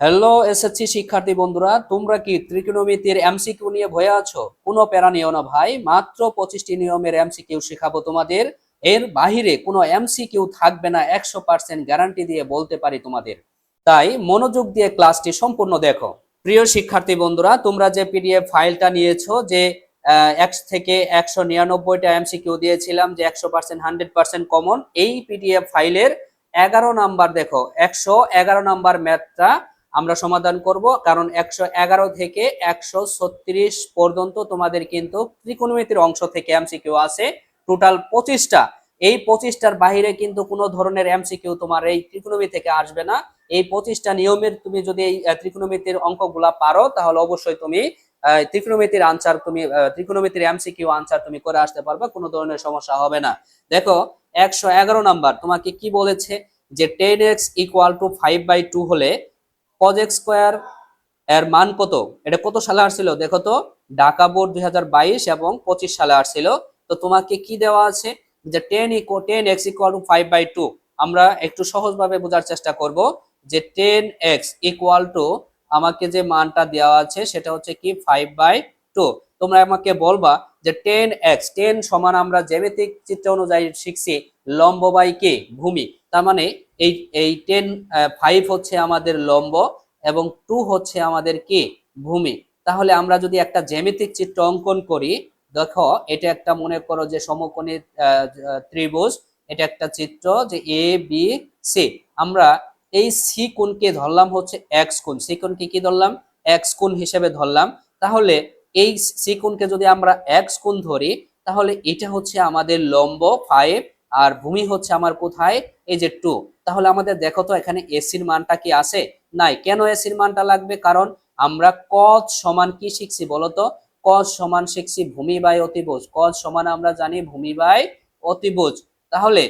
Hello SSC শিক্ষার্থী বন্ধুরা, তোমরা কি ত্রিকোণমিতির এমসিকিউ নিয়ে ভয়ে আছো? কোনো প্যারা নিও না ভাই, মাত্র 25টি নিয়মের এমসিকিউ শেখাবো তোমাদের। এর বাহিরে কোনো এমসিকিউ থাকবে না, 100% গ্যারান্টি দিয়ে বলতে পারি তোমাদের। তাই মনোযোগ দিয়ে ক্লাসটি সম্পূর্ণ দেখো। প্রিয় শিক্ষার্থী বন্ধুরা, তোমরা যে পিডিএফ ফাইলটা নিয়েছো, যে 1 থেকে 199টা এমসিকিউ দিয়েছিলাম, যে 100% 100% কমন, এই পিডিএফ ফাইলের 11 নাম্বার দেখো, 111 নাম্বার ম্যাথটা আমরা সমাধান করব। কারণ 111 থেকে 136 পর্যন্ত তোমাদের কিন্তু ত্রিকোণমিতির অংশ থেকে এমসিকিউ আছে, টোটাল 25টা। এই 25টার বাইরে কিন্তু কোনো ধরনের এমসিকিউ তোমার এই ত্রিকোণমিতি থেকে আসবে না। এই 25টা নিয়মের তুমি যদি এই ত্রিকোণমিতির অঙ্কগুলা পারো, তাহলে অবশ্যই তুমি ত্রিকোণমিতির আনসার, তুমি ত্রিকোণমিতির এমসিকিউ আনসার তুমি করে আসতে পারবে, কোনো ধরনের সমস্যা হবে না। দেখো 111 নাম্বার তোমাকে কি বলেছে, যে 10x = 5/2 হলে cos x স্কয়ার এর মান কত? এটা কত সালে আসছিল দেখো তো, ঢাকা বোর্ড 2022 এবং 25 সালে আসছিল। তো তোমাকে কি দেওয়া আছে, যে 10x = 5/2। আমরা একটু সহজভাবে বোঝার চেষ্টা করব, যে 10x = আমাকে যে মানটা দেওয়া আছে সেটা হচ্ছে কি 5/2। তোমরা আমাকে বলবা যে 10 সমান আমরা জ্যামিতিক চিত্র অনুযায়ী শিখছি লম্ব বাই কি ভূমি। তার মানে এই এই 5 হচ্ছে আমাদের লম্ব এবং 2 হচ্ছে আমাদের কি ভূমি। তাহলে আমরা যদি একটা জ্যামিতিক চিত্র অঙ্কন করি, দেখো এটা একটা, মনে করো যে সমকোণী ত্রিভুজ। এটা একটা চিত্র, যে এ বি সি। আমরা এই সি কোণকে ধরলাম হচ্ছে এক্স কোণ, সি কোণকে কি ধরলাম, এক্স কোণ হিসেবে ধরলাম। তাহলে এই সি কোণকে যদি আমরা এক্স কোণ ধরি, তাহলে এটা হচ্ছে আমাদের লম্ব 5, আর ভূমি হচ্ছে আমার কোথায়, এই যে 2। তাহলে আমাদের দেখো তো এখানে এসির মানটা কি আছে? নাই। কেন এসির মানটা লাগবে? কারণ আমরা cos সমান কি শিখছি বলতো, cos সমান শিখছি ভূমি বাই অতিভুজ। cos সমান আমরা জানি ভূমি বাই অতিভুজ। তাহলে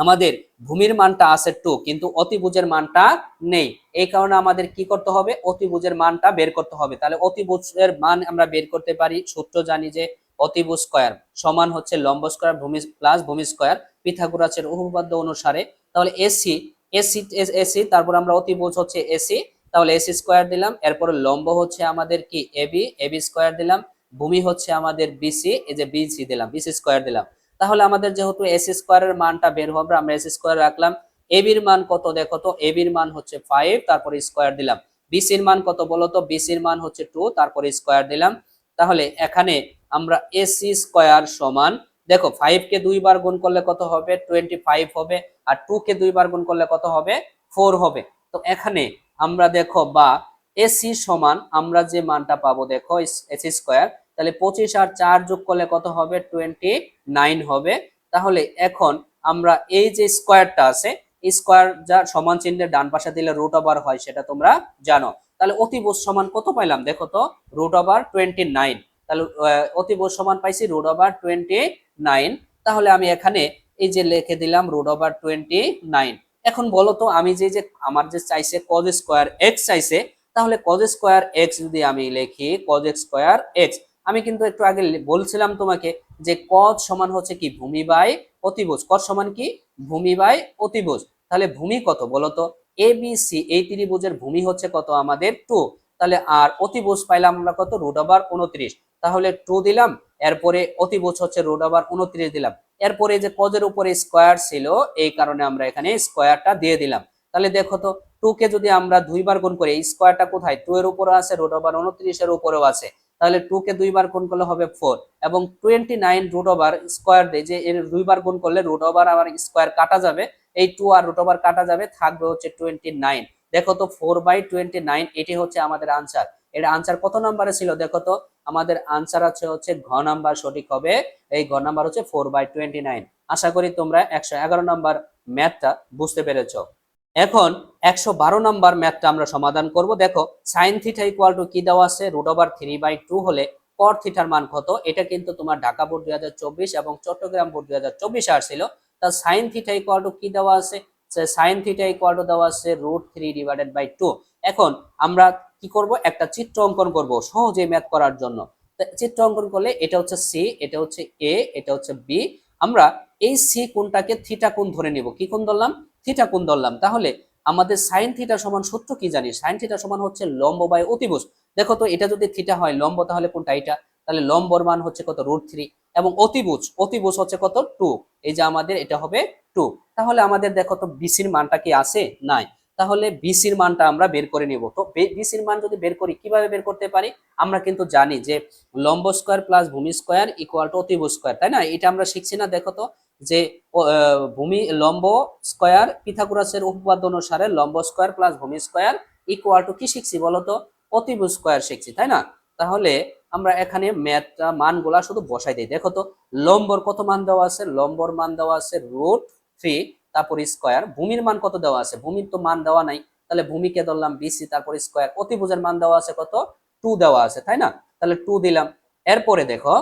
আমাদের ভূমির মানটা আছে 2, কিন্তু অতিভুজের মানটা নেই। এই কারণে আমাদের কি করতে হবে, অতিভুজের মানটা বের করতে হবে। তাহলে অতিভুজের মান আমরা বের করতে পারি, সূত্র জানি যে অতিভুজ স্কয়ার সমান হচ্ছে লম্ব স্কয়ার ভূমি প্লাস ভূমি স্কয়ার, পিথাগোরাসের উপপাদ্য অনুসারে। তাহলে এসি এসি এসি, তারপর আমরা অতিভুজ হচ্ছে এসি, তাহলে এসি স্কয়ার দিলাম। এরপরে লম্ব হচ্ছে আমাদের কি এবি, এবি স্কয়ার দিলাম। ভূমি হচ্ছে আমাদের বিসি, এই যে বিসি দিলাম, বিসি স্কয়ার দিলাম। তাহলে আমাদের যেহেতু এস স্কয়ারের মানটা বের হবে, আমরা এস স্কয়ার রাখলাম। এবির মান কত দেখো তো, এবির মান হচ্ছে 5, তারপরে স্কয়ার দিলাম। বিসির মান কত বলো তো, বিসির মান হচ্ছে 2, তারপরে স্কয়ার দিলাম। তাহলে এখানে আমরা এসি স্কয়ার সমান, দেখো 5 কে 2 বার গুণ করলে কত হবে, 25 হবে। আর 2 কে 2 বার গুণ করলে কত হবে, 4 হবে। তো এখানে আমরা দেখো, বা এসি সমান আমরা যে মানটা পাবো দেখো এসি স্কয়ার, তাহলে 25 আর 4 যোগ করলে কত হবে, 29 হবে। তাহলে এখন আমরা এই যে স্কয়ারটা আছে, এই স্কয়ার যা সমান চিহ্নের ডান পাশে দিলে রুট ওভার হয়, সেটা তোমরা জানো। তাহলে অতিভুজ সমান কত পাইলাম দেখো তো, √29। তাহলে অতিভুজ সমান পাইছি √29। তাহলে আমি এখানে এই যে লিখে দিলাম √29। এখন বলো তো, আমি যে যে আমার যে চাইছে cos স্কয়ার x চাইছে, তাহলে cos স্কয়ার x যদি আমি লিখি cos স্কয়ার x, আমি কিন্তু একটু আগে বলছিলাম তোমাকে যে cos সমান হচ্ছে কি ভূমি বাই অতিভুজ। cos সমান কি ভূমি বাই অতিভুজ। তাহলে ভূমি কত বলতো, এ বি সি এই ত্রিভুজের ভূমি হচ্ছে কত আমাদের 2। তাহলে আর অতিভুজ পাইলাম আমরা কত, √29। তাহলে 2 দিলাম, এরপরে অতিভুজ হচ্ছে √29 দিলাম। এরপরে যে কজের উপরে স্কয়ার ছিল, এই কারণে আমরা এখানে স্কয়ারটা দিয়ে দিলাম। তাহলে দেখো তো, 2 কে যদি আমরা 2 বার গুণ করি, এই স্কয়ারটা কোথায়, 2 এর উপরে আছে, √29 এর উপরেও আছে। তাহলে 2 কে 2 বার গুণ করলে হবে 4, এবং 29 রুট ওভার স্কয়ার দেয়, যে এর 2 বার গুণ করলে রুট ওভার আবার স্কয়ার কাটা যাবে, এই 2 আর রুট ওভার কাটা যাবে, থাকবে হচ্ছে 29। দেখো তো 4/29, এটি হচ্ছে আমাদের আনসার। এটা আনসার কত নম্বরে ছিল দেখো তো, আমাদের আনসার আছে হচ্ছে ঘ নাম্বার সঠিক হবে। এই ঘ নাম্বার হচ্ছে 4/29। আশা করি তোমরা 111 নাম্বার ম্যাথটা বুঝতে পেরেছো। এখন 112 নাম্বার ম্যাথটা আমরা সমাধান করব। দেখো sin থিটা ইকুয়াল টু কি দেওয়া আছে, √3/2 হলে cot থিটার মান কত। এটা কিন্তু তোমার ঢাকা বোর্ড 2024 এবং চট্টগ্রাম বোর্ড 2024 আসছিল। তা sin থিটা ইকুয়াল টু কি দেওয়া আছে, sin থিটা ইকুয়াল টু দেওয়া আছে √3/2। এখন আমরা কি করব, একটা চিত্র অঙ্কন করব সহজে ম্যাথ করার জন্য। চিত্র অঙ্কন করলে এটা হচ্ছে সি, এটা হচ্ছে এ, এটা হচ্ছে বি। আমরা এই সি কোণটাকে থিটা কোণ ধরে নিব। কি কোণ ধরলাম, থিটা কোণ ধরলাম। তাহলে আমাদের সাইন থিটা সমান সূত্র কি জানি, সাইন থিটা সমান হচ্ছে লম্ব বাই অতিভুজ। দেখো তো এটা যদি থিটা হয় লম্ব তাহলে কোনটা এটা, তাহলে লম্বর মান হচ্ছে কত √3 এবং অতিভুজ, অতিভুজ হচ্ছে কত 2, এই যে আমাদের এটা হবে 2। তাহলে আমাদের দেখো তো বিসির মানটা কি আছে, নাই। তাহলে বিসির মানটা আমরা বের করে নিব। তো বিসির মান যদি বের করি কিভাবে বের করতে পারি, আমরা কিন্তু জানি যে লম্ব স্কয়ার প্লাস ভূমি স্কয়ার ইকুয়াল টু অতিভুজ স্কয়ার, তাই না? এটা আমরা শিখছি না? দেখো তো যে ভূমি লম্ব স্কয়ার পিথাগোরাসের উপপাদ্য অনুসারে লম্ব স্কয়ার প্লাস ভূমি স্কয়ার ইকুয়াল টু কি শিখছি বলো তো, অতিভুজ স্কয়ার শিখছি, তাই না? তাহলে আমরা এখানে ম্যাথটা মানগুলা শুধু বসাই দিই। দেখো তো লম্বর কত মান দেওয়া আছে, লম্বর মান দেওয়া আছে √3, তারপর স্কয়ার। ভূমির মান কত দেওয়া আছে, ভূমির তো মান দেওয়া নাই, তাহলে ভূমিকে ধরলাম বিসি, তারপর স্কয়ার। অতিভুজের মান দেওয়া আছে কত, 2 দেওয়া আছে, তাই না? তাহলে 2 দিলাম। এরপরে দেখো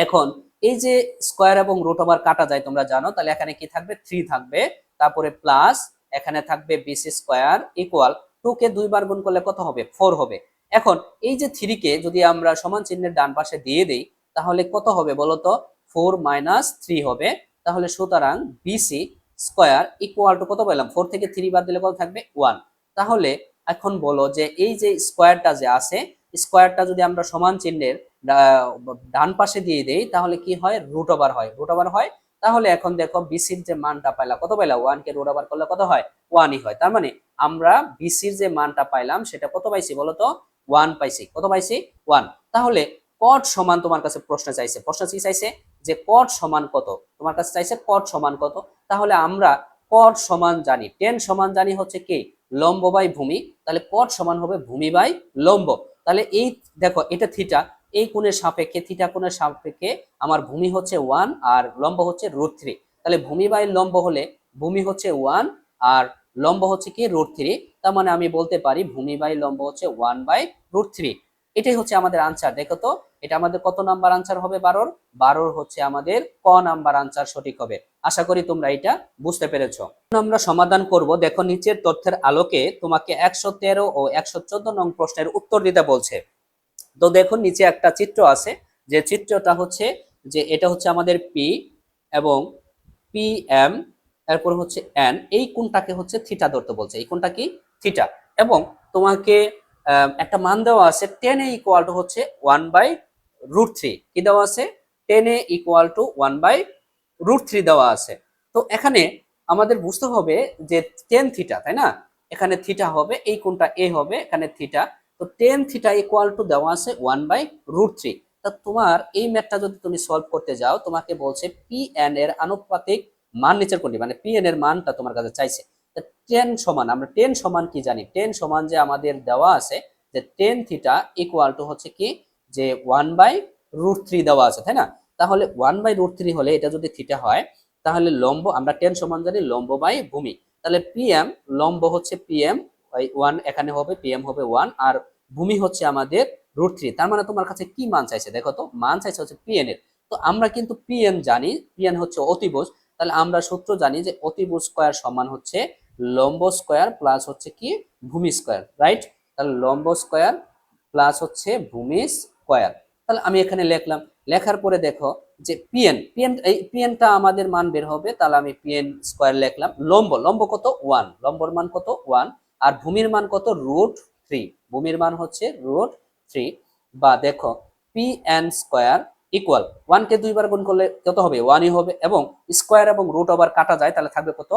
এখন এই যে স্কয়ার এবং রুট ওভার কাটা যায় তোমরা জানো, তাহলে এখানে কি থাকবে, 3 থাকবে, তারপরে প্লাস এখানে থাকবে বিসি স্কয়ার ইকুয়াল 2 কে 2 বার গুণ করলে কত হবে, 4 হবে। এখন এই যে 3 কে যদি আমরা সমান চিহ্নের ডান পাশে দিয়ে দেই তাহলে কত হবে বলো তো, 4 - 3 হবে। তাহলে সুতরাং বিসি স্কয়ার ইকুয়াল টু কত পেলাম, 4 থেকে 3 বাদ দিলে কত থাকবে, 1। তাহলে এখন বলো যে এই যে স্কয়ারটা যে আছে, স্কয়ারটা যদি আমরা সমান চিহ্নের ডান পাশে দিয়ে দেই তাহলে কি হয়, রুট ওভার হয়, রুট ওভার হয়। তাহলে এখন দেখো বিসির যে মানটা পাইলা কত পাইলা, 1 কে রুট ওভার করলে কত হয়, 1ই হয়। তার মানে আমরা বিসির যে মানটা পাইলাম সেটা কত পাইছি বলো তো, 1 পাইছি। কত পাইছি, 1। তাহলে কট সমান তোমার কাছে প্রশ্ন চাইছে, প্রশ্ন কি চাইছে যে কট সমান কত, তোমার কাছে চাইছে কট সমান কত। তাহলে আমরা কট সমান জানি, টেন সমান জানি হচ্ছে কি, লম্ব বাই ভূমি, তাহলে কট সমান হবে ভূমি বাই লম্ব। তাহলে এই দেখো এটা থিটা, এই কোণের সাপেক্ষে, থিটা কোণের সাপেক্ষে আমার ভূমি হচ্ছে 1 আর লম্ব হচ্ছে √3। তাহলে ভূমি বাই লম্ব হলে ভূমি হচ্ছে 1 আর লম্ব হচ্ছে কি √3। তার মানে আমি বলতে পারি ভূমি বাই লম্ব হচ্ছে 1/√3। এটাই হচ্ছে আমাদের আনসার। দেখো তো এটা আমাদের কত নাম্বার আনসার হবে, 12। 12 হচ্ছে আমাদের ক নাম্বার আনসার সঠিক হবে। আশা করি তোমরা এটা বুঝতে পেরেছো। আমরা সমাধান করব। দেখো নিচের তথ্যের আলোকে তোমাকে 113 ও 114 নং প্রশ্নের উত্তর দিতে বলছে। তো দেখো নিচে একটা চিত্র আছে, যে চিত্রটা হচ্ছে যে এটা হচ্ছে আমাদের পি এবং পি এম, এরপর হচ্ছে এন, এই কোণটাকে হচ্ছে থিটা ধরতে বলছে, এই কোণটা কি থিটা। এবং তোমাকে একটা মান দেওয়া আছে 10 ইকুয়াল টু হচ্ছে 1/√3, কি দেওয়া আছে, 10 ইকুয়াল টু 1/√3 দেওয়া আছে। তো এখানে আমাদের বুঝতে হবে যে 10 থিটা, তাই না, এখানে থিটা হবে, এই কোণটা এ হবে, এখানে থিটা। তো 10 থিটা ইকুয়াল টু দেওয়া আছে 1/√3। তা তোমার এই ম্যাথটা যদি তুমি সলভ করতে যাও তোমাকে বলছে পি এন এর আনুপাতিক মান নিচের কোনটি, মানে পি এন এর মানটা তোমার কাছে চাইছে। 10 সমান, আমরা 10 সমান কি জানি, 10 সমান যে আমাদের দেওয়া আছে যে 10 থিটা ইকুয়াল টু হচ্ছে কি, যে 1/√3 দেওয়া আছে, তাই না? তাহলে 1/√3 হলে এটা যদি থিটা হয় তাহলে লম্ব আমরা 10 সমান জানি লম্ব বাই ভূমি। তাহলে পিএম লম্ব হচ্ছে পিএম 1, এখানে হবে পিএম হবে 1 আর ভূমি হচ্ছে আমাদের √3। তার মানে তোমার কাছে কি মান চাইছে, দেখো তো মান চাইছে হচ্ছে পিএন এর। তো আমরা কিন্তু পিএন জানি, পিএন হচ্ছে অতিভুজ। তাহলে আমরা সূত্র জানি যে অতিভুজ স্কয়ার সমান হচ্ছে লম্ব স্কয়ার প্লাস হচ্ছে কি ভূমি স্কয়ার, রাইট? তাহলে লম্ব স্কয়ার প্লাস হচ্ছে ভূমি স্কয়ার। তাহলে আমি এখানে লিখলাম, লেখার পরে দেখো যে পিএন, এই পিএনটা আমাদের মান বের হবে। তাহলে আমি পিএন স্কয়ার লিখলাম। লম্ব, লম্ব কত 1, লম্বর মান কত 1 আর ভূমির মান কত √3, ভূমির মান হচ্ছে √3। বা দেখো পি এন স্কয়ার ইকুয়াল 1 কে 2 বার গুণ করলে কত হবে, 1ই হবে এবং স্কয়ার এবং রুট ওভার কাটা যায়, তাহলে থাকবে কত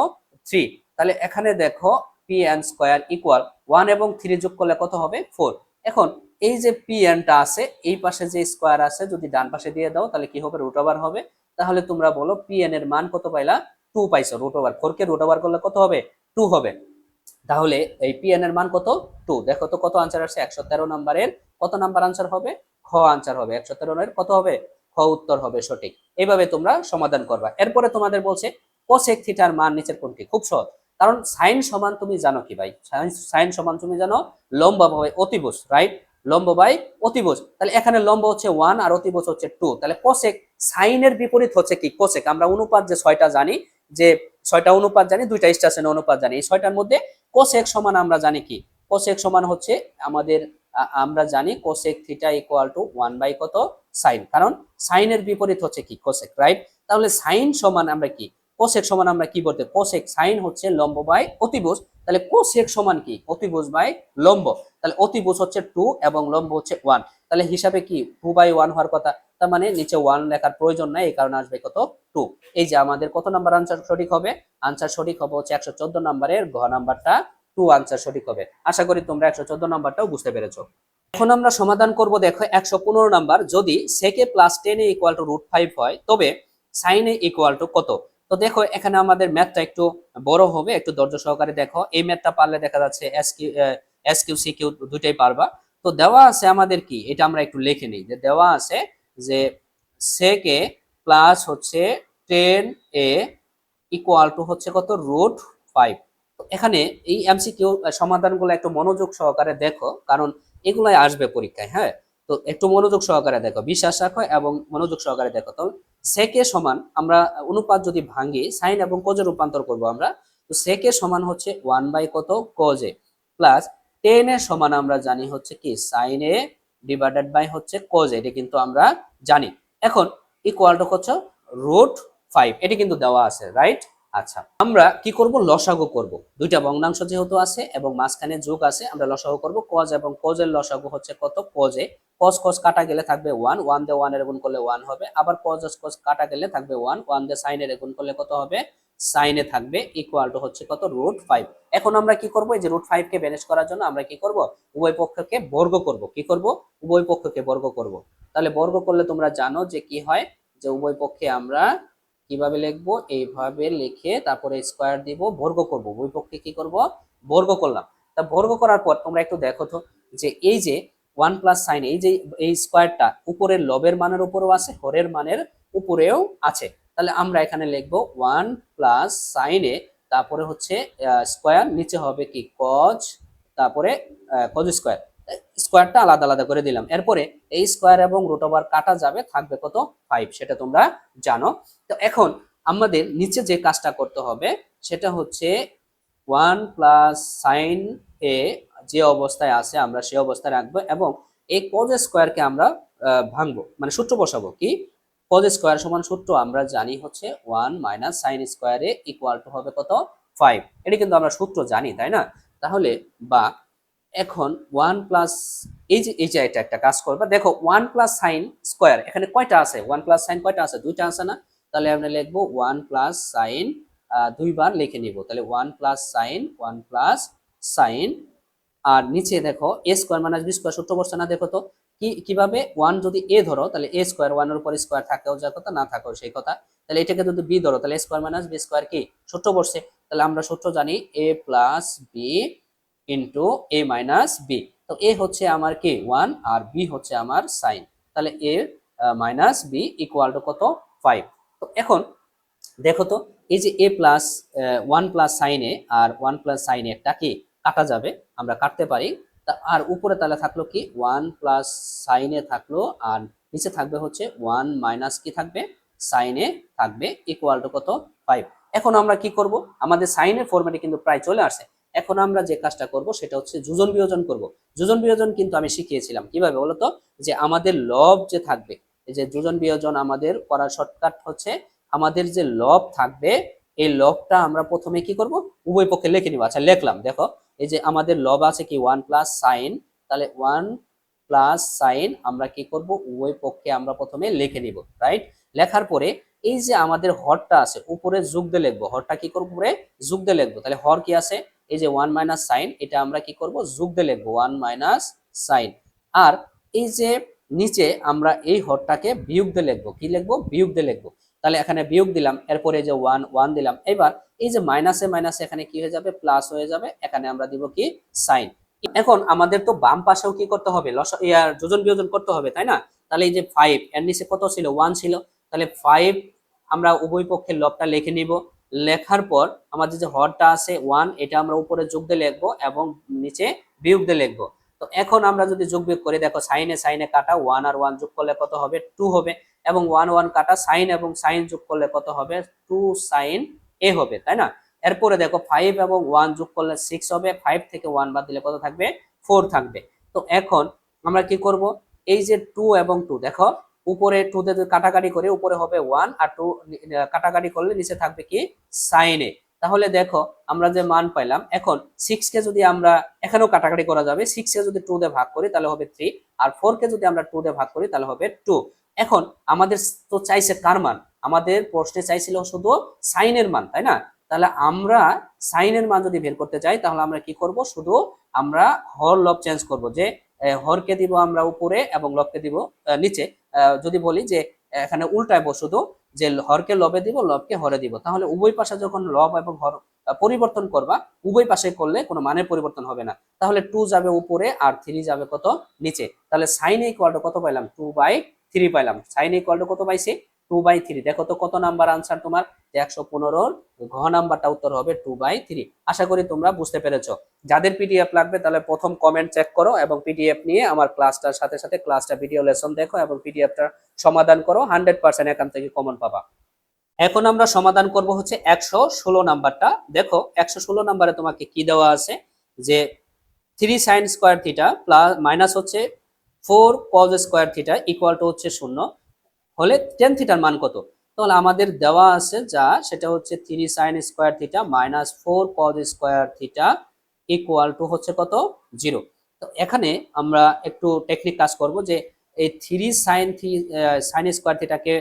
3। তাহলে এখানে দেখো পি এন স্কয়ার ইকুয়াল 1 এবং 3 যোগ করলে কত হবে 4। এখন এই যে পি এনটা আছে এই পাশে যে স্কয়ার আছে যদি ডান পাশে দিয়ে দাও তাহলে কি হবে, রুট ওভার হবে। তাহলে তোমরা বলো পি এন এর মান কত পাইলা, 2 পাইছো। রুট ওভার 4 কে রুট ওভার করলে কত হবে, 2 হবে। তাহলে এই পিএন এর মান কত, 2। দেখো তো কত আনসার আসছে, 113 নম্বরের কত নাম্বার আনসার হবে, খ আনসার হবে। 113 এর কত হবে, খ উত্তর হবে সঠিক। এইভাবে তোমরা সমাধান করবা। এরপরে তোমাদের বলছে কোসেক থিটার মান নিচের কোনটি, খুব সহজ। কারণ সাইন সমান তুমি জানো কি ভাই, সাইন সমান তুমি জানো লম্ব বাই অতিভুজ, রাইট? লম্ব বাই অতিভুজ। তাহলে এখানে লম্ব হচ্ছে 1 আর অতিভুজ হচ্ছে 2। তাহলে কোসেক, সাইনের বিপরীত হচ্ছে কি কোসেক। আমরা অনুপাত যে 6টা জানি, যে 6টা অনুপাত জানি, 2টা স্টেশন অনুপাত জানি, এই 6টার মধ্যে কোসেক সমান আমরা জানি কি, কোসেক সমান হচ্ছে আমাদের আমরা জানি cosec theta equal to 1 by কত সাইন, কারণ সাইনের বিপরীত হচ্ছে কি কোসেক, রাইট? তাহলে সাইন সমান আমরা কি, কোসেক সমান আমরা কি বলতে, কোসেক সাইন হচ্ছে লম্ব বাই অতিভুজ। তাহলে কোসেক সমান কি অতিভুজ বাই লম্ব, তাহলে অতিভুজ হচ্ছে 2 এবং লম্ব হচ্ছে 1, তাহলে হিসাবে কি 2/1 হওয়ার কথা, তার মানে নিচে 1 লেখার প্রয়োজন নাই, এই কারণে আসবে কত 2। এই যে আমাদের কত নাম্বার আনসার সঠিক হবে, আনসার সঠিক হবে হচ্ছে 114 নাম্বারের ঘ নাম্বারটা 2 আনসার সঠিক হবে। আশা করি তোমরা 114 নাম্বারটাও বুঝতে পেরেছো। এখন আমরা সমাধান করব, দেখো 115 নাম্বার, যদি সেকে প্লাস 10 এ ইকুয়াল টু √5 হয় তবে সাইন এ ইকুয়াল টু কত। তো দেখো এখানে আমাদের ম্যাথটা একটু বড় হবে, একটু ধৈর্য সহকারে দেখো। এই ম্যাথটা পারলে দেখা যাচ্ছে এস কিউ সি কিউ দুটাই পারবা। তো দেওয়া আছে আমাদের কি, এটা আমরা একটু লিখে নিই, যে দেওয়া আছে যে সেকে প্লাস হচ্ছে 10 এ ইকুয়াল টু হচ্ছে কত √5। তো এখানে এই এমসিকিউ সমাধানগুলো একটু মনোযোগ সহকারে দেখো, কারণ এগুলাই আসবে পরীক্ষায়। হ্যাঁ, তো একটু মনোযোগ সহকারে দেখো, বিশ্বাস রাখো এবং মনোযোগ সহকারে দেখো। তো সেকে সমান আমরা অনুপাত যদি ভাঙি সাইন এবং কোজে রূপান্তর করব আমরা। তো সেকে সমান হচ্ছে 1 বাই কত কোজে, প্লাস 10 এর সমান আমরা জানি হচ্ছে কি সাইন এ ডিভাইডেড বাই হচ্ছে কোজে, এটা কিন্তু আমরা জানি। এখন ইকুয়াল টু হচ্ছে √5, এটা কিন্তু দেওয়া আছে, রাইট। আচ্ছা, আমরা কি করব, লসাগু করব। দুইটা ভগ্নাংশ যেহেতু আছে এবং মাঝখানে যোগ আছে, আমরা লসাগু করব। কজ এবং কজের লসাগু হচ্ছে কত কজে, কজ কজ কাটা গেলে থাকবে 1, 1 দিয়ে 1 এর গুণ করলে 1 হবে, আবার কজ কজ কাটা গেলে থাকবে 1, 1 দিয়ে সাইন এর গুণ করলে কত হবে সাইনে থাকবে, ইকুয়াল টু হচ্ছে কত √5। এখন আমরা কি করব, এই যে √5 কে ম্যানেজ করার জন্য আমরা কি করব, উভয় পক্ষকে বর্গ করব। কি করব, উভয় পক্ষকে বর্গ করব। তাহলে বর্গ করলে তোমরা জানো যে কি হয়, যে উভয় পক্ষে আমরা কিভাবে লিখবো, এইভাবে লিখে তারপরে স্কয়ার দিব, বর্গ করব, উভয় পক্ষে কি করব বর্গ করলাম। তা বর্গ করার পর তোমরা একটু দেখো তো, যে এই যে 1 প্লাস সাইন, এই যে এই স্কয়ারটা উপরের লবের মানের উপরেও আছে, হরের মানের উপরেও আছে, তাহলে আমরা এখানে লিখবো 1 প্লাস সাইন এ, তারপরে হচ্ছে স্কয়ার, নিচে হবে কি কজ, তারপরে কজ স্কয়ার, স্কয়ারটা আলাদা আলাদা করে দিলাম। এরপরে এই স্কয়ার এবং রুট ওভার কাটা যাবে, থাকবে কত 5, সেটা তোমরা জানো। তো এখন আমাদের নিচে যে কাজটা করতে হবে সেটা হচ্ছে 1 প্লাস সাইন এ যে অবস্থায় আছে আমরা সেই অবস্থায় রাখবো, এবং এই কজ স্কয়ারকে আমরা ভাঙবো, মানে সূত্র বসাবো। কি, কজ স্কয়ার সমান সূত্র আমরা জানি হচ্ছে 1 মাইনাস সাইন স্কয়ারে ইকুয়াল টু হবে কত 5, এটা কিন্তু আমরা সূত্র জানি, তাই না। তাহলে বা এখন 1 প্লাস, এই যে এটা একটা কাজ করবা, দেখো 1 প্লাস সাইন স্কয়ার এখানে কয়টা আছে, 1 প্লাস সাইন কয়টা আছে, দুইটা আছে না। তাহলে আমরা লিখবো 1 প্লাস সাইন, দুইবার লিখে নিব, তাহলে 1 প্লাস সাইন, 1 প্লাস সাইন, আর নিচে দেখো এ স্কয়ার মাইনাস বি স্কয়ার সূত্র বসছে না, দেখো তো কিভাবে, 1 যদি এ ধরো তাহলে এ স্কয়ার, 1 এর উপর স্কয়ার থাকেও যা কথা, না থাকেও সেই কথা। তাহলে এটাকে যদি বি ধরো তাহলে স্কয়ার মাইনাস বি স্কয়ার কি সূত্র বসছে, তাহলে আমরা সূত্র জানি এ প্লাস বি ইন্টু এ মাইনাস বি। তো এ হচ্ছে আমার কি 1 আর বি হচ্ছে আমার সাইন, তাহলে এ মাইনাস বি ইকুয়াল টু কত 5। তো এখন দেখো তো, এই যে এ প্লাস 1 প্লাস সাইন এ আর 1 প্লাস সাইন একটা কি কাটা যাবে, আমরা কাটতে পারি। আর উপরে তাহলে থাকলো কি 1 প্লাস সাইন এ থাকলো, আর নিচে থাকবে হচ্ছে 1 মাইনাস কি থাকবে সাইন এ থাকবে, ইকুয়াল টু কত 5। এখন আমরা কি করব, আমাদের সাইনের ফরম্যাটে কিন্তু প্রায় চলে আসে। এখন আমরা যে কাজটা করব সেটা হচ্ছে যোজন বিয়োজন করব। যোজন বিয়োজন কিন্তু আমি শিখিয়েছিলাম কিভাবে বলতো, যে আমাদের লব যে থাকবে, এই যে যোজন বিয়োজন আমাদের করার শর্টকাট হচ্ছে, আমাদের যে লব থাকবে এই লবটা আমরা প্রথমে কি করব, উভয় পক্ষে লিখে নিব। আচ্ছা লিখলাম, দেখো এই যে আমাদের লব আছে কি 1 প্লাস সাইন, তাহলে 1 প্লাস সাইন আমরা কি করব, উভয় পক্ষে আমরা প্রথমে লিখে নিব, রাইট। লেখার পরে এই যে আমাদের হরটা আছে উপরে যোগ দিয়ে লিখবো, হরটা কি করবো উপরে যোগ দিয়ে লিখবো, তাহলে হর কি আছে এই যে 1 মাইনাস সাইন, এটা আমরা কি করব যোগ দিয়ে লিখবো 1 মাইনাস সাইন। আর এই যে নিচে আমরা এই হরটাকে বিয়োগ দিয়ে লিখবো, কি লিখবো বিয়োগ দিয়ে লিখবো, তাহলে এখানে বিয়োগ দিলাম, এরপরে যে 1 1 দিলাম। এবার এই যে মাইনাসে মাইনাসে এখানে কি হয়ে যাবে প্লাস হয়ে যাবে, এখানে আমরা দিব কি সাইন। এখন আমাদের তো বাম পাশেও কি করতে হবে, যোজন বিয়োজন করতে হবে, তাই না। তাহলে এই যে 5 এর নিচে কত ছিল 1 ছিল, তাহলে 5 আমরা উভয় পক্ষের লবটা লিখে নিব। লেখার পর আমাদের যে হরটা আছে 1, এটা আমরা উপরে যোগ দিয়ে লিখবো এবং নিচে বিয়োগ দিয়ে লিখবো। তো এখন আমরা যদি যোগ বিয়োগ করি, দেখো সাইনে সাইনে কাটা 1 আর 1 যোগ করলে কত হবে 2 হবে, এবং 1 1 কাটা সাইন এবং সাইন যোগ করলে কত হবে 2 সাইন এ হবে, তাই না। এরপরে দেখো 5 এবং 1 যোগ করলে 6 হবে, 5 থেকে 1 বাদ দিলে কত থাকবে 4 থাকবে। তো এখন আমরা কি করব, এই যে 2 এবং 2 দেখো উপরে 2 তে কাটাকাটি করে উপরে হবে 1 আর 2 কাটাকাটি করলে নিচে থাকবে কি সাইন এ। তাহলে দেখো আমরা যে মান পাইলাম, এখন 6 কে যদি আমরা এখানেও কাটাকাটি করা যাবে, 6 কে যদি 2 দিয়ে ভাগ করি তাহলে হবে 3, আর 4 কে যদি আমরা 2 দিয়ে ভাগ করি তাহলে হবে 2। এখন আমাদের তো চাইছে কার মান, আমাদের প্রশ্নে চাইছিল শুধু সাইনের মান, তাই না? তাহলে আমরা সাইনের মান যদি বের করতে চাই তাহলে আমরা কি করব, শুধু আমরা হর লব চেঞ্জ করব, যে হরকে দিব আমরা উপরে এবং লবকে দিব নিচে। যদি বলি যে এখানে উল্টাইবো শুধু, যে হরকে লবে দিব লবকে হরে দিব, তাহলে উভয় পাশে যখন লব এবং হর পরিবর্তন করবা, উভয় পাশে করলে কোনো মানের পরিবর্তন হবে না। তাহলে 2 যাবে উপরে আর 3 যাবে কত, নিচে। তাহলে সাইন ইকুয়াল টু কত পাইলাম, 2/3 পাইলাম। সাইন ইকুয়াল টু কত পাইছি, 2/3। দেখো তো কত নাম্বার আনসার তোমার, 115 ঘ নাম্বারটা উত্তর হবে 2/3। আশা করি তোমরা বুঝতে পেরেছো। যাদের পিডিএফ লাগবে তাহলে প্রথম কমেন্ট চেক করো এবং পিডিএফ নিয়ে আমার ক্লাসটার সাথে সাথে ক্লাসটা ভিডিও লেসন দেখো এবং পিডিএফটা সমাধান করো, 100% এখান থেকে কমন পাবা। এখন আমরা সমাধান করব হচ্ছে 116 নাম্বারটা। দেখো 116 নাম্বারে তোমাকে কি দেওয়া আছে, যে 3 sin square theta plus minus হচ্ছে 4 cos square theta equal to হচ্ছে 0 হলে tan থিটার মান কত। তাহলে আমাদের দেওয়া আছে যা, সেটা হচ্ছে 3 sin square theta minus 4 cos square theta equal to হচ্ছে কত, 0। তো এখানে আমরা একটু টেকনিক কাজ করব, যে এই 3 sin স্কয়ার থিটাকে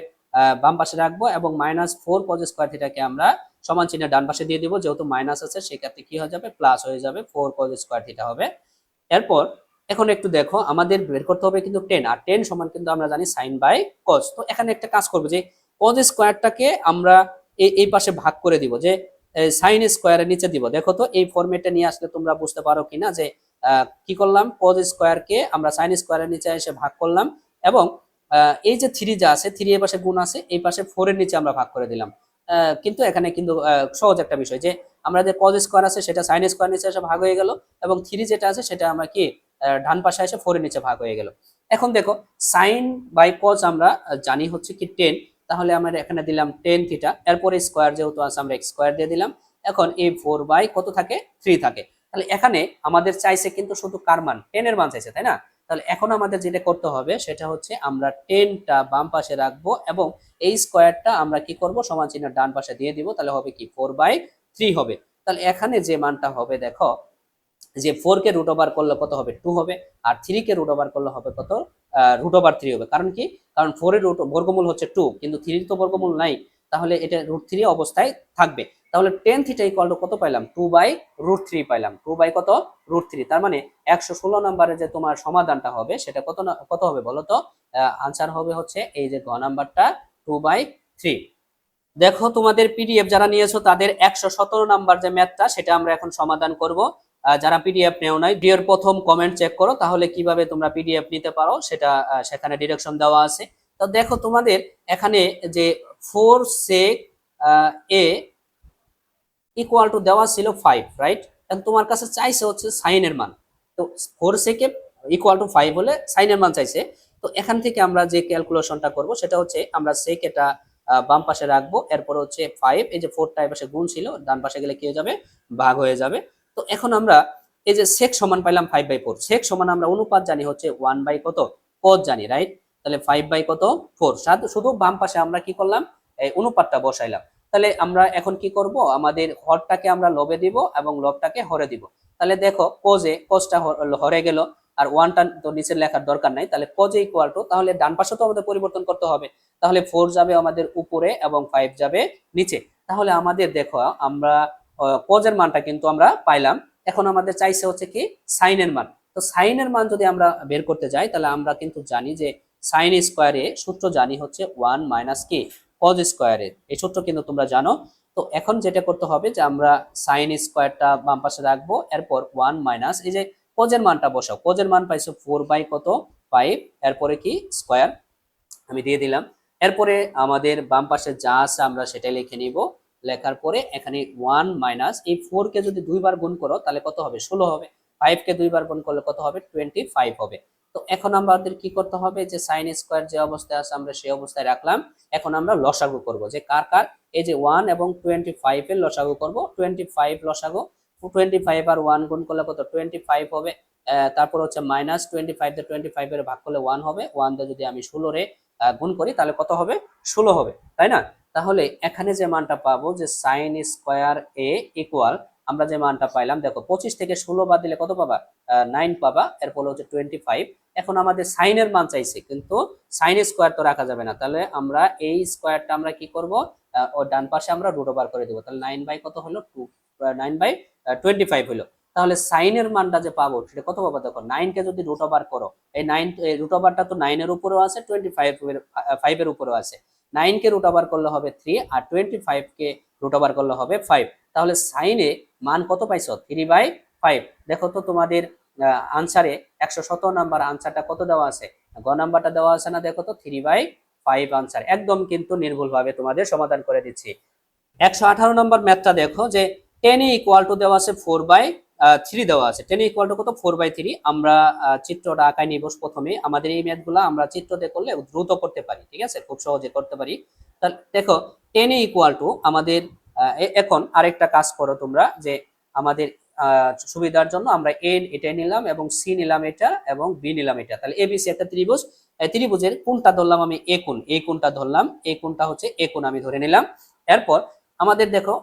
বাম পাশে রাখবো এবং মাইনাস 4 cos স্কয়ার থিটাকে আমরা সমান চিহ্নে ডান পাশে দিয়ে দিব, যেহেতু মাইনাস আছে সেক্ষেত্রে কি হয়ে যাবে, প্লাস হয়ে যাবে, 4 cos স্কয়ার থিটা হবে। এরপর এখন একটু দেখো, আমাদের বের করতে হবে কিন্তু 10, আর 10 সমান কিন্তু আমরা জানি সাইন বাই কস। তো এখানে একটা কাজ করবো, যে কজ স্কয়ারটাকে আমরা এই পাশে ভাগ করে দিব, যে সাইন স্কয়ারের নিচে দিব। দেখো তো এই ফরম্যাটে নিয়ে আসলে তোমরা বুঝতে পারো কিনা, যে কি করলাম, কজ স্কয়ারকে আমরা সাইন স্কয়ারের নিচে এসে ভাগ করলাম, এবং এই যে 3 যা আছে, 3 এই পাশে গুণ আছে, এই পাশে 4 এর নিচে আমরা ভাগ করে দিলাম। কিন্তু এখানে কিন্তু সহজ একটা বিষয়, যে আমরা যে কজ স্কয়ার আছে সেটা সাইন স্কয়ার নিচে এসে ভাগ হয়ে গেল, এবং 3 যেটা আছে সেটা আমরা কি ডান পাশে এসে 4 এর নিচে ভাগ হয়ে গেল। এখন দেখো সাইন বাই কজ আমরা জানি হচ্ছে কি 10, তাহলে আমরা এখানে দিলাম tan থিটা, এরপরে স্কয়ার যেহেতু আছে আমরা x স্কয়ার দিয়ে দিলাম। এখন এই 4 বাই কত থাকে, 3 থাকে। তাহলে এখানে আমাদের চাইছে কিন্তু শুধু কার মান, 10 এর মান চাইছে, তাই না? তাহলে এখন আমাদের যেটা করতে হবে সেটা হচ্ছে আমরা 10টা বাম পাশে রাখবো এবং এই স্কয়ারটা আমরা কি করব, সমান চিহ্ন ডান পাশে দিয়ে দিব, তাহলে হবে কি 4/3 হবে। তাহলে এখানে যে মানটা হবে, দেখো যে 4 কে রুট ওভার করলে কত হবে, 2 হবে, আর 3 কে রুট ওভার করলে হবে কত, রুট ওভার 3 হবে। কারণ কি, কারণ 4 এর বর্গমূল হচ্ছে 2, কিন্তু 3 তো বর্গমূল নাই, তাহলে এটা √3 অবস্থায় থাকবে। তাহলে tan থিটা ইকুয়াল টু কত পাইলাম, 2/√3 পাইলাম, 2 বাই কত, √3। তার মানে 116 নম্বরে যে তোমার সমাধানটা হবে সেটা কত হবে বলো তো, আনসার হবে হচ্ছে এই যে গ নাম্বারটা, 2/3। দেখো তোমাদের পিডিএফ যারা নিয়েছো তাদের 117 নাম্বার যে ম্যাথটা সেটা আমরা এখন সমাধান করব। যারা পিডিএফ নেও নাই, ভিডিওর প্রথম কমেন্ট চেক করো, তাহলে কিভাবে তোমরা পিডিএফ নিতে পারো সেটা সেখানে ডিরেকশন দেওয়া আছে। তো দেখো তোমাদের এখানে যে 4 sec a ইকুয়াল টু দেওয়া ছিল 5, রাইট? এখন তোমার কাছে চাইছে হচ্ছে সাইনের মান। তো 4 sec a ইকুয়াল টু 5 হলে সাইনের মান চাইছে। তো এখান থেকে আমরা যে ক্যালকুলেশনটা করব সেটা হচ্ছে আমরা sec এটা বাম পাশে রাখবো, এরপর হচ্ছে 5, এই যে 4টা এই পাশে গুণ ছিল, ডান পাশে গেলে কি হয়ে যাবে, ভাগ হয়ে যাবে। তো এখন আমরা এই যে sec সমান পাইলাম 5/4, sec সমান আমরা অনুপাত জানি হচ্ছে 1 বাই কত, cos জানি, রাইট? তাহলে 5 বাই কত, 4। শুধু বাম পাশে আমরা কি করলাম, এই অনুপাতটা বসাইলাম। তাহলে আমরা এখন কি করব, আমাদের হরটাকে আমরা লবে দিব এবং লবটাকে হরে দিব। তাহলে দেখো কোজটা হরে গেল, আর ওয়ানটা তো নিচে লেখার দরকার নাই, তাহলে কোজে ইকুয়াল টু, তাহলে ডান পাশে তো আমাদের পরিবর্তন করতে হবে, তাহলে 4 যাবে আমাদের উপরে এবং 5 যাবে নিচে। তাহলে আমাদের দেখো আমরা কোজের মানটা কিন্তু আমরা পাইলাম। এখন আমাদের চাইছে হচ্ছে কি সাইনের মান। তো সাইনের মান যদি আমরা বের করতে যাই তাহলে আমরা কিন্তু জানি যে সাইন স্কয়ারে সূত্র জানি হচ্ছে 1 মাইনাস কি কজ স্কয়ারের, এই সূত্র কিন্তু তোমরা জানো। তো এখন যেটা করতে হবে যে আমরা সাইন স্কয়ারটা বাম পাশে রাখবো, এরপর 1 মাইনাস এই যে কজের মানটা বসাও, কজের মান পাইছো 4 বাই কত, 5, এরপরে কি স্কয়ার আমি দিয়ে দিলাম। এরপরে আমাদের বাম পাশে যা আছে আমরা সেটাই লিখে নিব, লেখার পরে এখানে 1 মাইনাস এই 4 কে যদি দুইবার গুণ করো তাহলে কত হবে, 16 হবে, 5 কে দুইবার গুণ করলে কত হবে, 25 হবে। তো এখন আমাদের কি করতে হবে, যে সাইন স্কয়ার যে অবস্থায় আছে আমরা সেই অবস্থায় রাখলাম। এখন আমরা লসাগু করব, যে কার কার, এই যে 1 এবং 25 এর লসাগু করব। 25 লসাগু, 25 আর 1 গুণ করলে কত, 25 হবে। তারপর হচ্ছে মাইনাস 25 দিয়ে 25 এর ভাগ করলে 1 হবে, 1 দিয়ে যদি আমি 16 রে গুণ করি তাহলে কত হবে, 16 হবে, তাই না? তাহলে এখানে যে মানটা পাবো যে সাইন স্কোয়ার এ ইকুয়াল, আমরা যে মানটা পাইলাম দেখো 25 থেকে 16 বাদ দিলে কত পাবা? 9 পাবা। এরপর হচ্ছে 25। এখন আমাদের সাইনের মান চাইছে, কিন্তু সাইন স্কোয়ার তো রাখা যাবে না, তাহলে আমরা এই স্কোয়ারটা আমরা কি করব, ও ডান পাশে আমরা রুট ওভার করে দেবো। তাহলে 9 বাই কত হলো 2, 9/25 হলো। তাহলে সাইনের মানটা যে পাবো সেটা কত পাবো দেখো, 9 কে যদি রুট ওভার করো, এই 9 রুট ওভারটা তো 9 এর উপরেও আছে, 25 এর উপরেও আছে। 9 কে রুট ওভার করলে হবে 3, আর 25 কে রুট ওভার করলে হবে 5। তাহলে সাইনে মান কত পাইছো? 3/5। দেখো তো তোমাদের আনসারে 117 নাম্বার আনসারটা কত দেওয়া আছে? গ নাম্বারটা দেওয়া আছে না? দেখো তো 3/5 আনসার। একদম কিন্তু নির্ভুল ভাবে তোমাদের সমাধান করে দিচ্ছি। 118 নম্বর ম্যাথটা দেখো যে 10 ইকুয়াল টু দেওয়া আছে 4/3 দেওয়া আছে। 10 ইকুয়াল টু কত? 4/3। আমরা চিত্রটা আঁকাই নিব প্রথমে। আমাদের এই ম্যাথগুলো আমরা চিত্রতে করলে দ্রুত করতে পারি, ঠিক আছে, খুব সহজে করতে পারি। তাহলে দেখো 10 ইকুয়াল টু আমাদের এখন আরেকটা কাজ করো তোমরা, যে আমাদের সুবিধার জন্য আমরা এটা নিলাম এবং সি নিলাম এটা এবং বি নিলাম এটা। তাহলে এবিসি একটা ত্রিভুজ, ত্রিভুজের কোনটা ধরলাম আমি? এ কোণ, এই কোণটা ধরলাম, এই কোণটা হচ্ছে এ কোণ আমি ধরে নিলাম। এরপর আমাদের দেখো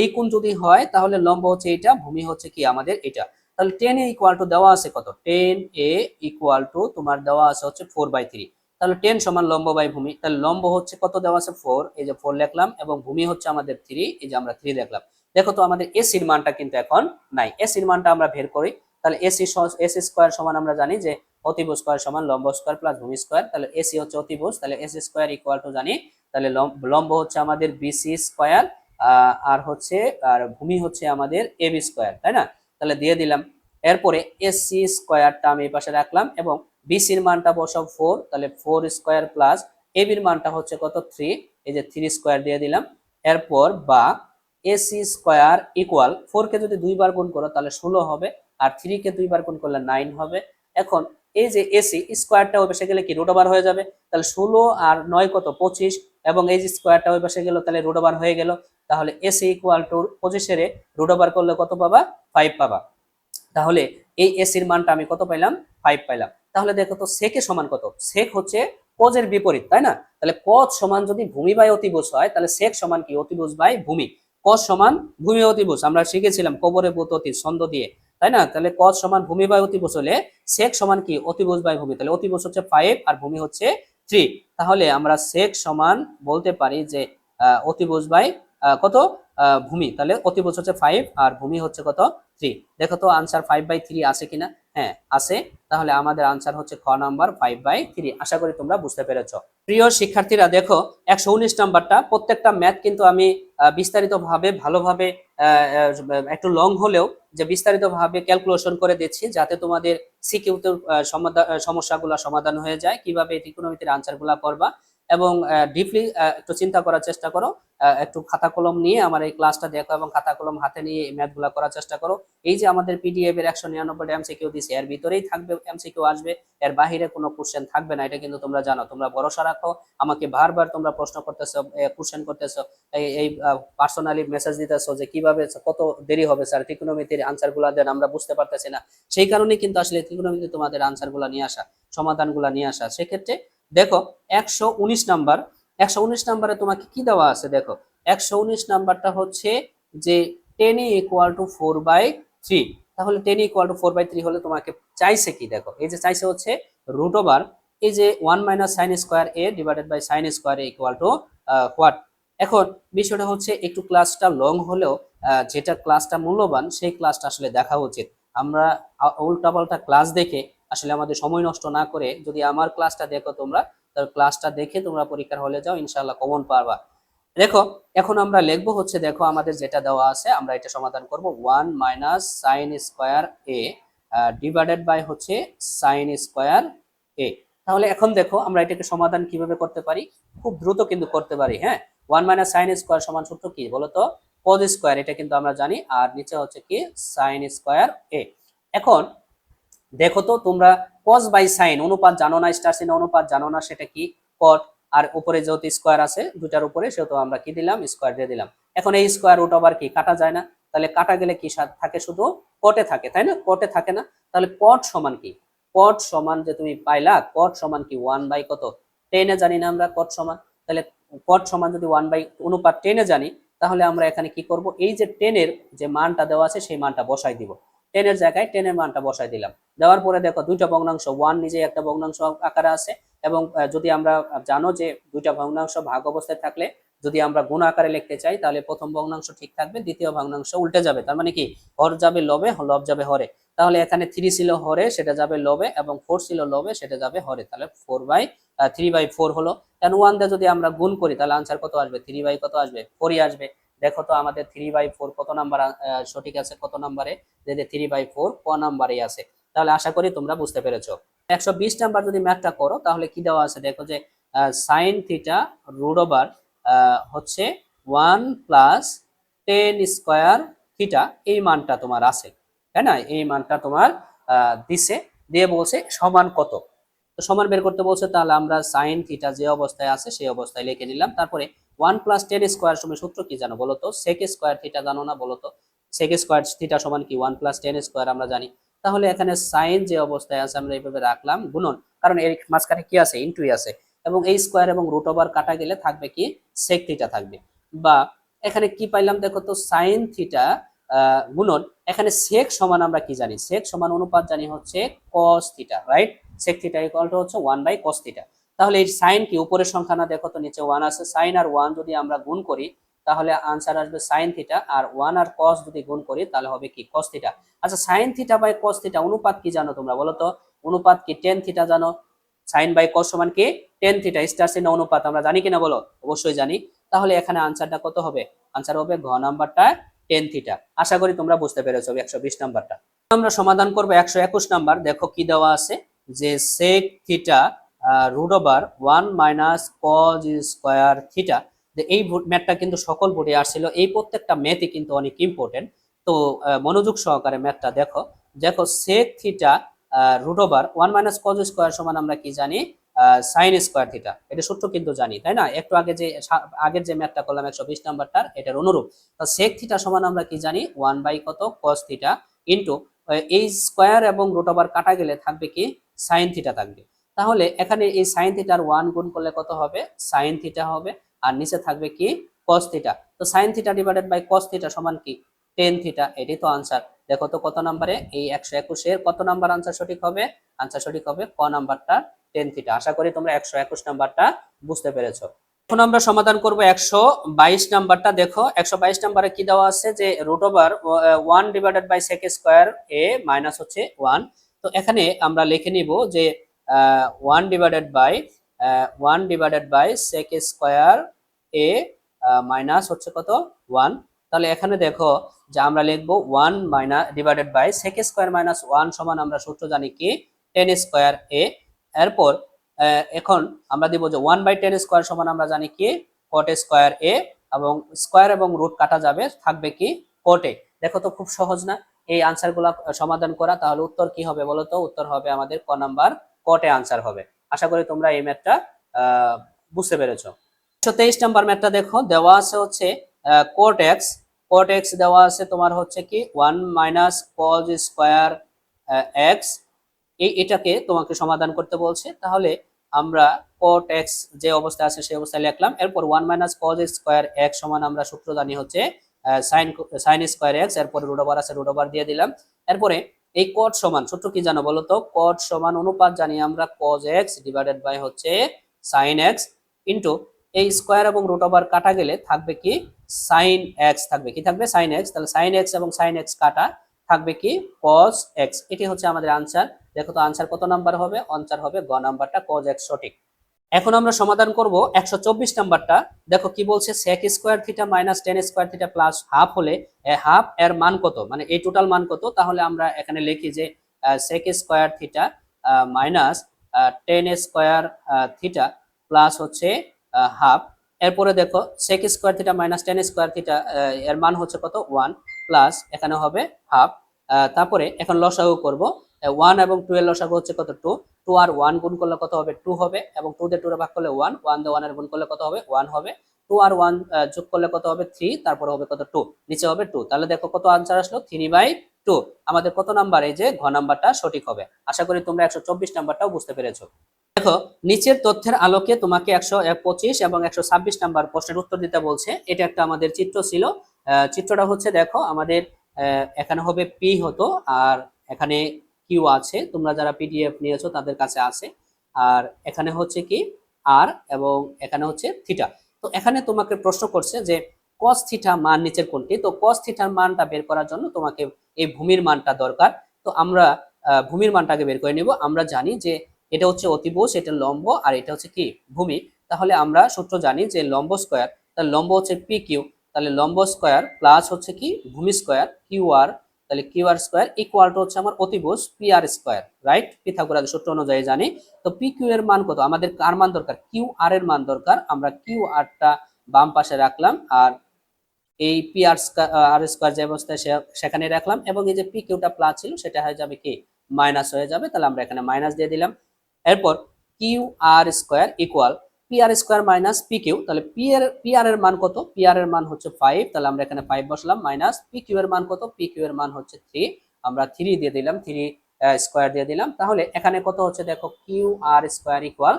এই কোণ যদি হয় তাহলে লম্ব হচ্ছে এটা, ভূমি হচ্ছে কি আমাদের এটা। তাহলে 10 এ ইকুয়াল টু দেওয়া আছে কত? 10 এ ইকুয়াল টু তোমার দেওয়া আছে হচ্ছে 4/3। তাহলে 10 সমান লম্ব বাই ভূমি। তাহলে লম্ব হচ্ছে কত দেওয়া আছে? 4, এই যে 4 লিখলাম, এবং ভূমি হচ্ছে আমাদের 3, এই যে আমরা 3 লিখলাম। দেখো তো আমাদের এসির মানটা কিন্তু এখন নাই। এসির মানটা আমরা বের করি। তাহলে এসি স্কয়ার সমান আমরা জানি যে অতিভুজ স্কয়ার সমান লম্ব স্কয়ার প্লাস ভূমি স্কয়ার। তাহলে এসি হচ্ছে অতিভুজ, তাহলে এসি স্কয়ার ইকুয়াল টু জানি, তাহলে লম্ব হচ্ছে আমাদের বিসি স্কয়ার, আর হচ্ছে আর ভূমি হচ্ছে আমাদের এবি স্কয়ার, তাই না? তাহলে দিয়ে দিলাম। এরপরে এসি স্কয়ারটা আমি এই পাশে রাখলাম এবং বিসির মানটা বসাও 4, তাহলে 4 স্কয়ার প্লাস এবির মানটা হচ্ছে কত? 3, এই যে 3 স্কয়ার দিয়ে দিলাম। এরপর বা এসি স্কয়ার ইকুয়াল 4 কে যদি দুইবার গুণ করো তাহলে 16 হবে, আর 3 কে দুইবার গুণ করলে 9 হবে। এখন এই যে এসি স্কয়ারটা ওই পাশে গেলে কি রুট ওভার হয়ে যাবে, তাহলে 16 আর 9 কত? 25, এবং এই যে স্কয়ারটা ওই পাশে গেল তাহলে রুট ওভার হয়ে গেল। তাহলে এসি ইকুয়াল টু 25 এর রুট ওভার করলে কত পাবা? 5 পাবা। তাহলে এই এসির মানটা আমি কত পাইলাম? 5 পাইলাম। তাহলে দেখো তো সেকে সমান কত? সেক হচ্ছে কজের বিপরীত, তাই না? তাহলে কজ সমান যদি ভূমি বাই অতিভুজ হয় তাহলে সেক সমান কি? অতিভুজ বাই ভূমি। কজ সমান ভূমি অতিভুজ আমরা শিখেছিলাম কবরে বুততি ছন্দ দিয়ে, তাই না? তাহলে কজ সমান ভূমি বাই অতিভুজ হলে সেক সমান কি? অতিভুজ বাই ভূমি। তাহলে অতিভুজ হচ্ছে 5 আর ভূমি হচ্ছে 3। তাহলে আমরা সেক সমান বলতে পারি যে অতিভুজ বাই কত? ভূমি। তাহলে অতিভুজ হচ্ছে 5 আর ভূমি হচ্ছে কত? 3। দেখো তো আনসার 5/3 আছে কিনা? হ্যাঁ আছে। তাহলে আমাদের আনসার হচ্ছে খ নাম্বার 5/3। আশা করি তোমরা বুঝতে পেরেছো। প্রিয় শিক্ষার্থীরা দেখো 119 নাম্বারটা, প্রত্যেকটা ম্যাথ কিন্তু আমি বিস্তারিত ভাবে ভালোভাবে একটু লং হলেও যে বিস্তারিত ভাবে ক্যালকুলেশন করে দিচ্ছি, যাতে তোমাদের সিকিউতে সমস্যাগুলো সমাধান হয়ে যায়, কিভাবে ত্রিকোণমিতির আনসারগুলো করবা, এবং ডিপলি একটু চিন্তা করার চেষ্টা করো। একটু খাতা কলম নিয়ে আমার এই ক্লাসটা দেখো এবং খাতা কলম হাতে নিয়ে এই ম্যাথগুলো করার চেষ্টা করো। এই যে আমাদের পিডিএফ এর 199টা এমসিকিউ দিছি, এর ভিতরেই থাকবে এমসিকিউ আসবে, এর বাহিরে কোনো কোশ্চেন থাকবে না, এটা কিন্তু তোমরা জানো। তোমরা ভরসা রাখো, আমাকে বারবার তোমরা প্রশ্ন করতেছো, কোশ্চেন করতেছো, এই পার্সোনালি মেসেজ দিতেছো যে কিভাবে কত দেরি হবে স্যার, ত্রিকোণমিতির আনসারগুলো দেন, আমরা বুঝতে পারতেছি না। সেই কারণেই কিন্তু আসলে ত্রিকোণমিতি তোমাদের আনসারগুলো নিয়ে আসা, সমাধানগুলো নিয়ে আসা। সেক্ষেত্রে দেখো 119 নাম্বার, 119 নাম্বারে তোমাকে কি দেওয়া আছে দেখো। 119 নাম্বারটা হচ্ছে যে 10 ইকুয়াল টু 4/3। তাহলে 10 ইকুয়াল টু 4/3 হলে তোমাকে চাইছে কি দেখো, এই যে চাইছে হচ্ছে রুট ওভার এই যে 1 minus sine square A divided by sine square A equal to what. এখন বিষয়টা হচ্ছে একটু ক্লাসটা লং হলেও যেটা ক্লাসটা মূল্যবান সেই ক্লাসটা আসলে দেখা উচিত। আমরা উল্টাপাল্টা ক্লাস দেখে আসলে আমাদের সময় নষ্ট না করে যদি আমার ক্লাসটা দেখো তোমরা, তাহলে ক্লাসটা দেখে তোমরা পরীক্ষার হলে যাও, ইনশাআল্লাহ কমন পারবা। দেখো এখন আমরা লিখবো হচ্ছে, দেখো আমাদের যেটা দেওয়া আছে আমরা এটা সমাধান করব। 1 minus sine square A divided by হচ্ছে সাইন স্কোয়ার এ। তাহলে এখন দেখো আমরা এটাকে সমাধান কিভাবে করতে পারি, খুব দ্রুত কিন্তু করতে পারি। হ্যাঁ, 1 মাইনাস সাইন স্কোয়ার সমান সূত্র কি বলতো? কজ স্কোয়ার, এটা কিন্তু আমরা জানি, আর নিচে হচ্ছে কি সাইন স্কোয়ার এ। এখন দেখো তো তোমরা কস বাই সাইন অনুপাত জানো না, স্টার চিহ্ন অনুপাত জানো না, সেটা কি? কট। আর উপরে যেহেতু স্কোয়ার আছে দুটার উপরে, সেহেতু আমরা কি দিলাম? স্কোয়ার দিয়ে দিলাম। এখন এই স্কোয়ার রুট ওভার কি কাটা যায় না? তাহলে কাটা গেলে কি থাকে? শুধু কটে থাকে, তাই না? কটে থাকে না? তাহলে কট সমান কি? কট সমান যে তুমি পাইলা, কট সমান কি 1 বাই কত? 10 জানি না আমরা কট সমান। তাহলে কট সমান যদি 1 বাই অনুপাত 10-এ জানি, তাহলে আমরা এখানে কি করব, এই যে 10-এর যে মানটা দেওয়া আছে সেই মানটা বসাই দিব। 10-এর জায়গায় 10-এর মানটা বসাই দিলাম। দেওয়ার পরে দেখো দুইটা ভগ্নাংশ, 1 নিজে একটা ভগ্নাংশ আকারে আছে, এবং যদি আমরা জানো যে দুইটা ভগ্নাংশ ভাগ অবস্থায় থাকলে যদি আমরা গুণ আকারে লিখতে চাই, তাহলে প্রথম ভগ্নাংশ ঠিক থাকবে, দ্বিতীয় ভগ্নাংশ উল্টে যাবে। তার মানে কি, হর যাবে লবে, লব যাবে হরে। তাহলে এখানে 3 ছিল হরে, সেটা যাবে লবে, এবং 4 ছিল লবে, সেটা যাবে হরে। তাহলে 3/4 হলো। কারণ 1 দিয়ে যদি আমরা গুণ করি তাহলে আনসার কত আসবে, 3 বাই কত আসবে, 4ই আসবে। দেখো তো আমাদের 3/4 কত নাম্বার সঠিক আছে, কত নাম্বারে, যে 3/4 ক নাম্বারে আছে। তাহলে আশা করি তোমরা বুঝতে পেরেছো। 120 নাম্বার যদি ম্যাথটা করো, তাহলে কি দেওয়া আছে দেখো, যে সাইন থিটা রুট ওভার হচ্ছে 1 প্লাস 10 স্কয়ার থিটা, এই মানটা তোমার আছে, তাই না? এই মানটা তোমার দিছে, দিয়ে বলছে সমান কত। তো সমান বের করতে বলছে, তাহলে আমরা সাইন থিটা যে অবস্থায় আছে সেই অবস্থায় লিখে নিলাম। তারপরে 1 প্লাস 10 স্কয়ার সমান সূত্র কি জানো বলো তো, সেক স্কয়ার থিটা জানো না বলো তো? সেক স্কয়ার থিটা সমান কি, 1 প্লাস 10 স্কয়ার আমরা জানি। তাহলে এখানে সাইন যে অবস্থায় আছে আমরা এইভাবে রাখলাম গুণন, কারণ এর মাঝখানে কি আছে, ইনটুই আছে, এবং এই স্কয়ার এবং রুট ওভার কাটা গেলে থাকবে কি, সেক থিটা থাকবে। বা এখানে কি পাইলাম দেখো তো, সাইন থিটা গুণন, এখানে সেক সমান আমরা কি জানি, সেক সমান অনুপাত জানি হচ্ছে cos theta, right? Sec theta equal to হচ্ছে 1/cos থিটা। তাহলে এই সাইন কি, উপরের সংখ্যা না, দেখো তো নিচে 1 আছে, সাইন আর 1 যদি আমরা গুণ করি তাহলে আনসার আসবে সাইন থিটা, আর 1 আর cos যদি গুণ করি তাহলে হবে কি, cos থিটা। আচ্ছা, sine theta by cos theta অনুপাত কি জানো তোমরা বলো তো? অনুপাত কি, tan থিটা জানো? সাইন বাই cos সমান কি, tan থিটা। স্টার চিহ্ন অনুপাত আমরা জানি কিনা বলো? অবশ্যই জানি। তাহলে এখানে আনসারটা কত হবে? আনসার হবে ঘ নাম্বারটা, tan থিটা। আশা করি তোমরা বুঝতে পেরেছো 120 নাম্বারটা। আমরা সমাধান করব 121 নাম্বার। দেখো কি দেওয়া আছে, যে sec theta root over 1 minus cos square theta. এই ম্যাথটা কিন্তু সকল বোর্ডে আসছিল, এই প্রত্যেকটা ম্যাথই কিন্তু অনেক ইম্পর্টেন্ট। তো মনোযোগ সহকারে ম্যাথটা দেখো। দেখো sec theta root over 1 minus cos square সমান আমরা কি জানি, সাইন স্কয়ার থিটা। এটা সূত্র কিন্তু জানি, তাই না? একটু আগে যে আগের যে ম্যাথটা করলাম 120 নাম্বারটার, এটার অনুরূপ। তো sec থিটা সমান আমরা কি জানি, 1 বাই কত, cos থিটা ইনটু এই স্কয়ার এবং রুট ওভার কাটা গেলে থাকবে কি, সাইন থিটা থাকবে। তাহলে এখানে এই সাইন থিটার 1 গুণ করলে কত হবে, সাইন থিটা হবে, আর নিচে থাকবে কি, cos থিটা। তো sine theta divided by cos theta সমান কি, tan থিটা। এটাই তো আনসার। দেখো তো কত নম্বরে, এই 121 এর কত নাম্বার আনসার সঠিক হবে? আনসার সঠিক হবে ক নাম্বারটা, tan থিটা। আশা করি তোমরা 121 নাম্বারটা বুঝতে পেরেছো। এখন আমরা সমাধান করব 122 নাম্বারটা। দেখো 122 নাম্বারে কি দেওয়া আছে, যে root over 1 divided by sec square A minus হচ্ছে 1। তো এখানে আমরা লিখে নিব যে 1 divided by sec square A minus হচ্ছে কত, 1। তাহলে এখানে দেখো যে আমরা লিখবো 1 minus divided by sec square minus 1 সমান আমরা সূত্র জানি কি, tan স্কয়ার এ। এরপর এখন আমরা দিব যে 1/10 স্কয়ার সমান আমরা জানি কি, cot স্কয়ার এ, এবং স্কয়ার এবং রুট কাটা যাবে, থাকবে কি, cot এ। দেখো তো খুব সহজ না এই আনসারগুলো সমাধান করা? তাহলে উত্তর কি হবে বলো তো? উত্তর হবে আমাদের ক নাম্বার, cot এ আনসার হবে। আশা করি তোমরা এই ম্যাথটা বুঝতে পেরেছো। 123 নাম্বার ম্যাথটা দেখো, দেওয়া আছে হচ্ছে cot x দেওয়া আছে তোমার হচ্ছে কি 1 মাইনাস cos স্কয়ার x। এটাকে তোমাকে সমাধান করতে বলছে। তাহলে আমরা cot x যে অবস্থায় আছে সেই অবস্থায় লিখলাম। এরপর 1 মাইনাস cos স্কয়ার x সমান আমরা সূত্র জানি হচ্ছে sin স্কয়ার x। এরপর রুট ওভার আছে, রুট ওভার দিয়ে দিলাম। এরপরে এই cot সমান সূত্র কি জানো বলো তো? cot সমান অনুপাত জানি আমরা cos x ডিভাইডেড বাই হচ্ছে sin x ইনটু এই স্কয়ার এবং রুট ওভার কাটা গেলে থাকবে কি, sin x থাকবে। কি থাকবে, sin x। তাহলে sin x এবং sin x কাটা থাকবে কি, cos x। এটি হচ্ছে আমাদের আনসার। দেখো তো আনসার কত নাম্বার হবে? আনসার হবে গ নাম্বারটা, cos x সঠিক। এখন আমরা সমাধান করব 124 নাম্বারটা। দেখো কি বলছে, sec square theta minus tan square theta plus half হলে হাফ এর মান কত, মানে এই টোটাল মান কত? তাহলে আমরা এখানে লিখি যে sec square theta minus tan square theta plus হচ্ছে হাফ। এরপরে দেখো sec square theta minus tan square theta এর মান হচ্ছে কত, 1 প্লাস এখানে হবে হাফ। তারপরে এখন লসাগু করব। 1 এবং 2 এর লসাগু হচ্ছে কত, 2। 2 আর 1 গুণ করলে কত হবে, 2 হবে, এবং 2 দিয়ে 2 ভাগ করলে 1, 1 দিয়ে 1 এর গুণ করলে কত হবে, 1 হবে। 2 আর 1 যোগ করলে কত হবে, 3, তারপরে হবে কত, 2, নিচে হবে 2। তাহলে দেখো কত আনসার আসলো, 3/2। আমাদের কত নাম্বার, এই যে ঘ নাম্বারটা সঠিক হবে। আশা করি তোমরা 124 নাম্বারটাও বুঝতে পেরেছো। দেখো, নিচের তথ্যের আলোকে তোমাকে 125 এবং 126 নাম্বার প্রশ্নের উত্তর দিতে বলছে। এটা একটা আমাদের চিত্র ছিল। চিত্রটা হচ্ছে, দেখো আমাদের এখানে হবে পি হতো, আর এখানে কিউ আছে, তোমরা যারা পিডিএফ নিয়েছো তাদের কাছে আছে। আর এখানে হচ্ছে কি আর, এবং এখানে হচ্ছে থিটা। তো এখানে তোমাকে প্রশ্ন করছে যে কস থিটা মান নিচের কোনটি। তো কস থিটার মানটা বের করার জন্য তোমাকে এই ভূমির মানটা দরকার। তো আমরা ভূমির মানটাকে বের করে নিব। আমরা জানি যে এটা হচ্ছে অতিভুজ, এটা লম্ব, আর এটা হচ্ছে কি ভূমি। তাহলে আমরা সূত্র জানি যে লম্ব স্কয়ার, তাহলে লম্ব হচ্ছে পি কিউ, তাহলে লম্ব স্কয়ার প্লাস হচ্ছে কি ভূমি স্কয়ার কিউ আর, তাহলে Q R square equal to হচ্ছে আমার অতিভুজ পি আর স্কয়ার, রাইট? পিথাগোরাসের সূত্র অনুযায়ী জানি। তো পি কিউ এর মান কত, আমাদের কার মান দরকার, কিউ আর এর মান দরকার। আমরা কিউ আরটা বাম পাশে রাখলাম, আর এই পি আর আর স্কয়ার যে অবস্থায় সেখানে রাখলাম, এবং এই যে পি কিউটা প্লাস ছিল সেটা হয়ে যাবে কি মাইনাস হয়ে যাবে, তাহলে আমরা এখানে মাইনাস দিয়ে দিলাম। এরপর Q R square equal P R square minus P Q, তাহলে পি আর এর মান কত, পি আর এর মান হচ্ছে 5, তাহলে আমরা এখানে 5 বসলাম, মাইনাস পি কিউ এর মান কত, পি কিউ এর মান হচ্ছে 3, আমরা 3 দিয়ে দিলাম, 3 স্কয়ার দিয়ে দিলাম। তাহলে এখানে কত হচ্ছে, দেখো কিউ আর স্কয়ার ইকুয়াল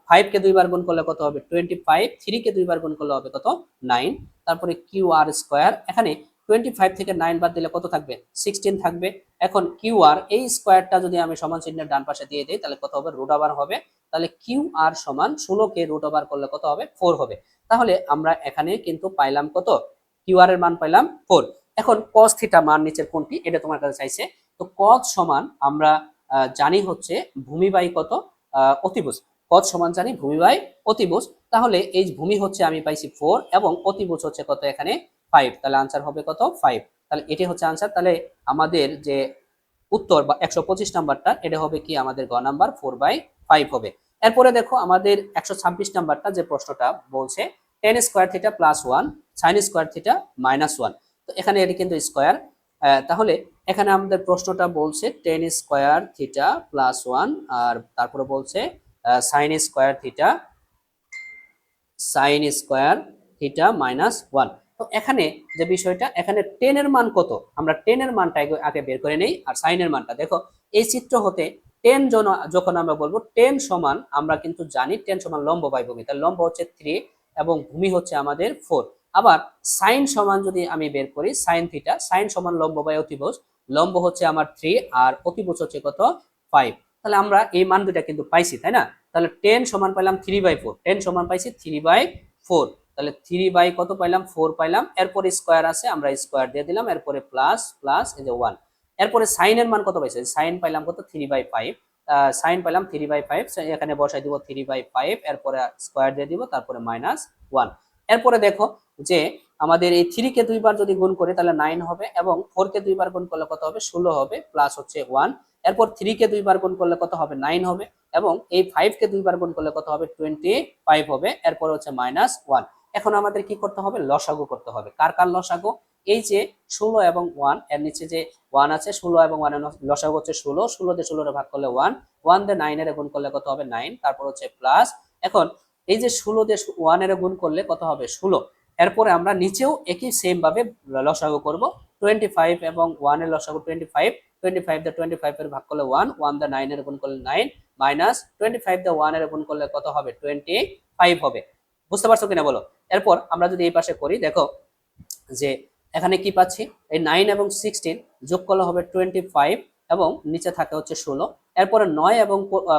5 কে দুইবার গুণ করলে কত হবে 25, 3 কে দুইবার গুণ করলে হবে কত 9। তারপরে কিউ আর স্কয়ার, এখানে 25 থেকে 9 বাদ দিলে কত থাকবে 16 থাকবে। এখন কিউ আর এই স্কয়ারটা যদি আমি সমান চিহ্নের ডান পাশে দিয়ে দিই তাহলে কত হবে রুট ওভার হবে। তাহলে কিউ আর সমান 16 কে রুট ওভার করলে কত হবে 4 হবে। তাহলে আমরা এখানে কিন্তু পাইলাম কত, কিউ আর এর মান পাইলাম 4। এখন cos থিটা মান নিচের কোনটি, এটা তোমার কাছে চাইছে। তো cos সমান আমরা জানি হচ্ছে ভূমি বাই কত অতিভুজ। cos সমান জানি ভূমি বাই অতিভুজ। তাহলে এই ভূমি হচ্ছে আমি পাইছি 4 এবং অতিভুজ হচ্ছে কত এখানে 5, তাহলে আনসার হবে কত 5। তাহলে এটি হচ্ছে আনসার। তাহলে আমাদের যে উত্তর বা 125 নাম্বারটা এটা হবে কি আমাদের গ নাম্বার 4/5 হবে। এরপরে দেখো আমাদের 126 নাম্বারটা যে প্রশ্নটা বলছে tan square theta plus 1 sin square theta minus 1। তো এখানে এটি কিন্তু স্কয়ার, তাহলে এখানে আমাদের প্রশ্নটা বলছে tan স্কয়ার থিটা প্লাস 1, আর তারপরে বলছে sin স্কয়ার থিটা মাইনাস 1। তো এখানে যে বিষয়টা, এখানে টেন এর মান কত, আমরা টেন এর মানটা আগে বের করে নেই, আর সাইন এর মানটা দেখো এই চিত্র হতে টেন যখন আমরা বলবো টেন সমান, আমরা কিন্তু জানি টেন সমান লম্ব বাই ভূমি, তাহলে লম্ব হচ্ছে 3 এবং ভূমি হচ্ছে আমাদের 4। আবার সাইন সমান যদি আমি বের করি সাইন থিটা, সাইন সমান লম্ব বাই অতিভুজ, লম্ব হচ্ছে আমার 3 আর অতিভুজ হচ্ছে কত 5। তাহলে আমরা এই মান দুটা কিন্তু পাইছি, তাই না? তাহলে 10 সমান পাইলাম 3/4, 10 সমান পাইছি 3/4, তাহলে 3 বাই কত পাইলাম 4 পাইলাম। এরপরে স্কয়ার আছে, আমরা স্কয়ার দিয়ে দিলাম, এরপরে প্লাস প্লাস এই যে 1। এরপরে সাইন এর মান কত পাইছে, সাইন পাইলাম কত 3/5, সাইন পাইলাম 3/5, এখানে বসাই দিব 3/5, এরপরে স্কয়ার দিয়ে দিব, তারপরে মাইনাস 1। এরপরে দেখো যে আমাদের এই 3 কে দুইবার যদি গুণ করি তাহলে 9 হবে, এবং 4 কে দুইবার গুণ করলে কত হবে 16 হবে, প্লাস হচ্ছে 1। এরপর 3 কে দুইবার গুণ করলে কত হবে 9 হবে, এবং এই 5 কে দুইবার গুণ করলে কত হবে 25 হবে, এরপর হচ্ছে মাইনাস 1। এখন আমাদের কি করতে হবে, লসাগু করতে হবে। কার কার লসাগু, এই যে 16 এবং 1 এর নিচে যে 1 আছে, 16 এবং 1 এর লসাগু হচ্ছে 16, 16 দিয়ে 16 এর ভাগ করলে 1, 1 দিয়ে 9 এর গুণ করলে কত হবে 9, তারপর হচ্ছে প্লাস। এখন এই যে 16 দিয়ে 1 এর গুণ করলে কত হবে 16, এরপরে আমরা নিচেও একই সেম ভাবে লসাগু করব। 25 এবং 1 এর লসাগু 25, 25 দিয়ে 25 এর ভাগ করলে 1, 1 দিয়ে 9 এর গুণ করলে 9, মাইনাস 25 দিয়ে 1 এর গুণ করলে কত হবে 25 হবে। বুঝতে পারছো কিনা বলো? এরপর আমরা যদি এই পাশে করি, দেখো যে এখানে কি পাচ্ছি, এই 9 এবং 16 যোগ করলে হবে 25, এবং নিচে থাকে হচ্ছে 16। এরপরে 9 এবং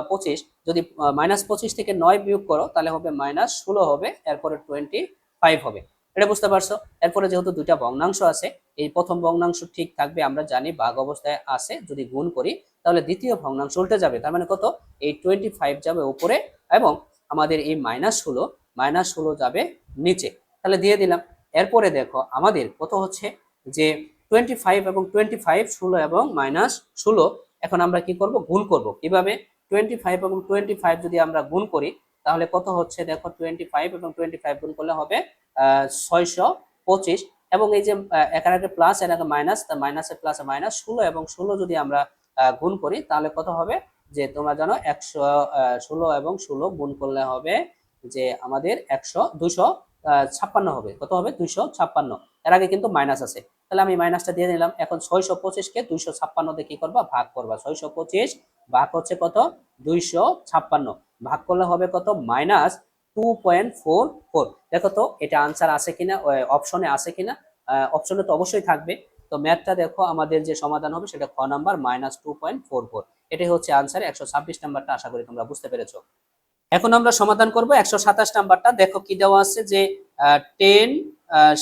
25 যদি -25 থেকে 9 বিয়োগ করো তাহলে হবে -16 হবে, এরপরে 25 হবে। এটা বুঝতে পারছো? এরপরে যেহেতু দুইটা ভগ্নাংশ আছে, এই প্রথম ভগ্নাংশ ঠিক থাকবে, আমরা জানি ভাগ অবস্থায় আছে, যদি গুণ করি তাহলে দ্বিতীয় ভগ্নাংশ উল্টে যাবে, তার মানে কত এই 25 যাবে উপরে, এবং আমাদের এই -16 যাবে নিচে। তাহলে দিয়ে দিলাম। এরপরে দেখো আমাদের কত হচ্ছে যে 25 এবং 25, 16 এবং -16। এখন আমরা কি করব, গুণ করব কিভাবে, 25 এবং 25 যদি আমরা গুণ করি তাহলে কত হচ্ছে, দেখো 25 এবং 25 গুণ করলে হবে 625, এবং এই যে এখানে একটা প্লাস এর আগে মাইনাস, তা মাইনাসের প্লাসে মাইনাস, 16 এবং 16 যদি আমরা গুণ করি তাহলে কত হবে, যে তোমরা জানো 16 এবং 16 গুণ করলে হবে যে আমাদের 256 হবে, কত হবে 256, এর আগে কিন্তু মাইনাস আছে, তাহলে আমি মাইনাসটা দিয়ে দিলাম। এখন 625 কে 256 দিয়ে কি করবা ভাগ করবা, 625 ভাগ হচ্ছে কত 256 ভাগ করলে হবে কত -2.44। দেখো তো এটা আনসার আছে কিনা, অপশনে আছে কিনা। অপশনে তো অবশ্যই থাকবে। তো ম্যাথটা দেখো আমাদের যে সমাধান হবে সেটা খ নাম্বার -2.44। এটাই হচ্ছে আনসার 126 নাম্বারটা। আশা করি তোমরা বুঝতে পেরেছো। এখন আমরা সমাধান করব 127 নাম্বারটা। দেখো কি দেওয়া আছে যে 10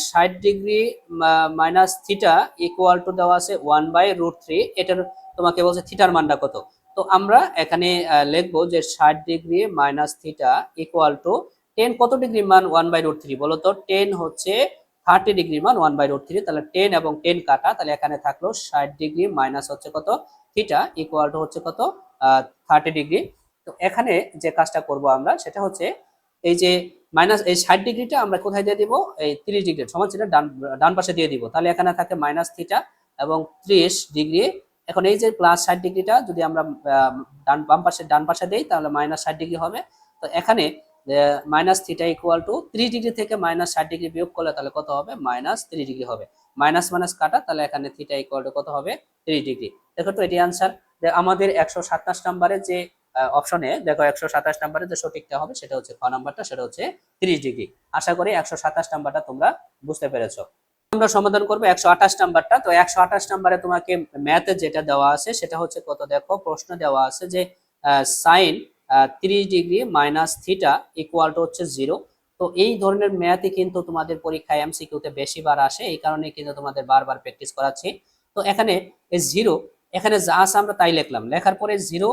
60 degree minus theta equal two দেওয়া আছে 1/√3। এটার তোমাকে বলছে থিটার মানটা কত। তো আমরা এখানে লিখবো যে 60 degree minus theta equal two 10 কত ডিগ্রি মান 1/√3 বলো তো। 10 হচ্ছে 30 ডিগ্রি মান 1/√3। তাহলে 10 এবং 10 কাটা, তাহলে এখানে থাকলো 60 ডিগ্রি মাইনাস হচ্ছে কত থিটা ইকুয়াল টু হচ্ছে কত 30 ডিগ্রি। তো এখানে যে কাজটা করব আমরা সেটা হচ্ছে এই যে মাইনাস এই 60 ডিগ্রিটা আমরা কোথায় দিয়ে দিব, এই 30 ডিগ্রি সমান চিহ্ন ডান ডান পাশে দিয়ে দিব। তাহলে এখানে থাকে মাইনাস থিটা এবং 30 ডিগ্রি। এখন এই যে প্লাস 60 ডিগ্রিটা যদি আমরা ডান পাশে দেই তাহলে -60 ডিগ্রি হবে। তো এখানে minus theta equal two 30 degree থেকে -60 ডিগ্রি বিয়োগ করলে তাহলে কত হবে -30 ডিগ্রি হবে। মাইনাস মাইনাস কাটা, তাহলে এখানে থিটা ইকুয়াল টু কত হবে 30 ডিগ্রি। দেখো তো এটি আনসার। আমাদের 127 নম্বরে যে অপশনে দেখো 127 নম্বরে যে সঠিকটা হবে সেটা হচ্ছে খ নাম্বারটা, সেটা হচ্ছে 30 ডিগ্রি। আশা করি 127 নাম্বারটা তোমরা বুঝতে পেরেছো। আমরা সমাধান করবো 128 নাম্বারটা। তো 128 নাম্বারে তোমাকে ম্যাথে যেটা দেওয়া আছে সেটা হচ্ছে কত, দেখো প্রশ্ন দেওয়া আছে যে sine 30 degree minus theta equal to হচ্ছে 0। তো এই ধরনের ম্যাথই কিন্তু তোমাদের পরীক্ষায় এমসিকিউতে বেশিবার আসে, এই কারণে কিন্তু তোমাদের বারবার প্র্যাকটিস করাচ্ছি। তো এখানে এই 0 এখানে যা আছে আমরা তাই লিখলাম, লেখার পরে 0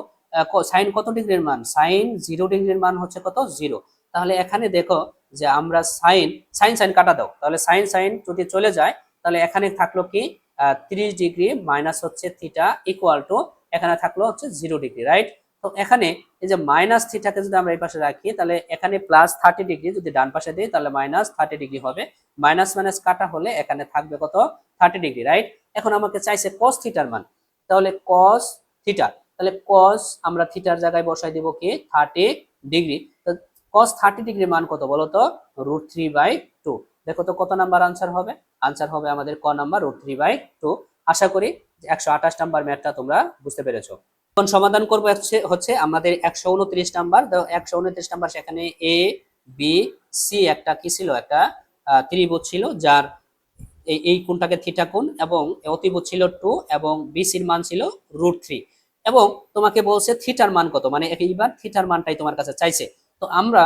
সাইন কত ডিগ্রির মান, সাইন 0 ডিগ্রির মান হচ্ছে কত 0। তাহলে এখানে দেখো যে আমরা সাইন সাইন সাইন কাটা দাও, তাহলে সাইন সাইন যদি চলে যায় তাহলে এখানে থাকলো কি 30 ডিগ্রি মাইনাস হচ্ছে থিটা ইকুয়াল টু এখানে থাকলো হচ্ছে 0 ডিগ্রি, রাইট। তো এখানে এই যে মাইনাস থিটাকে যদি আমরা এই পাশে রাখি তাহলে এখানে +30 ডিগ্রি যদি ডান পাশে দিই তাহলে -30 ডিগ্রি হবে। মাইনাস মাইনাস কাটা হলে এখানে থাকবে কত 30 ডিগ্রি, রাইট। এখন আমাকে চাইছে cos থিটার মান, তাহলে cos থিটা, তাহলে cos আমরা থিটার জায়গায় বসাই দিব কি 30 ডিগ্রি। তো cos 30 ডিগ্রি মান কত বলো তো √3/2। দেখো তো কত নাম্বার আনসার হবে, আনসার হবে আমাদের ক নাম্বার √3/2। আশা করি 128 নাম্বার ম্যাথটা তোমরা বুঝতে পেরেছো। এখন সমাধান করবো হচ্ছে আমাদের 129 নাম্বার। 129 নাম্বার সেখানে এ বি সি একটা কি ছিল, একটা ত্রিভুজ ছিল যার এই কোণটাকে থিটা কোণ এবং অতিভুজ ছিল 2 এবং বিসির মান ছিল √3 এবং তোমাকে বলছে থিটার মান কত, মানে এইবার থিটার মানটাই তোমার কাছে চাইছে। তো আমরা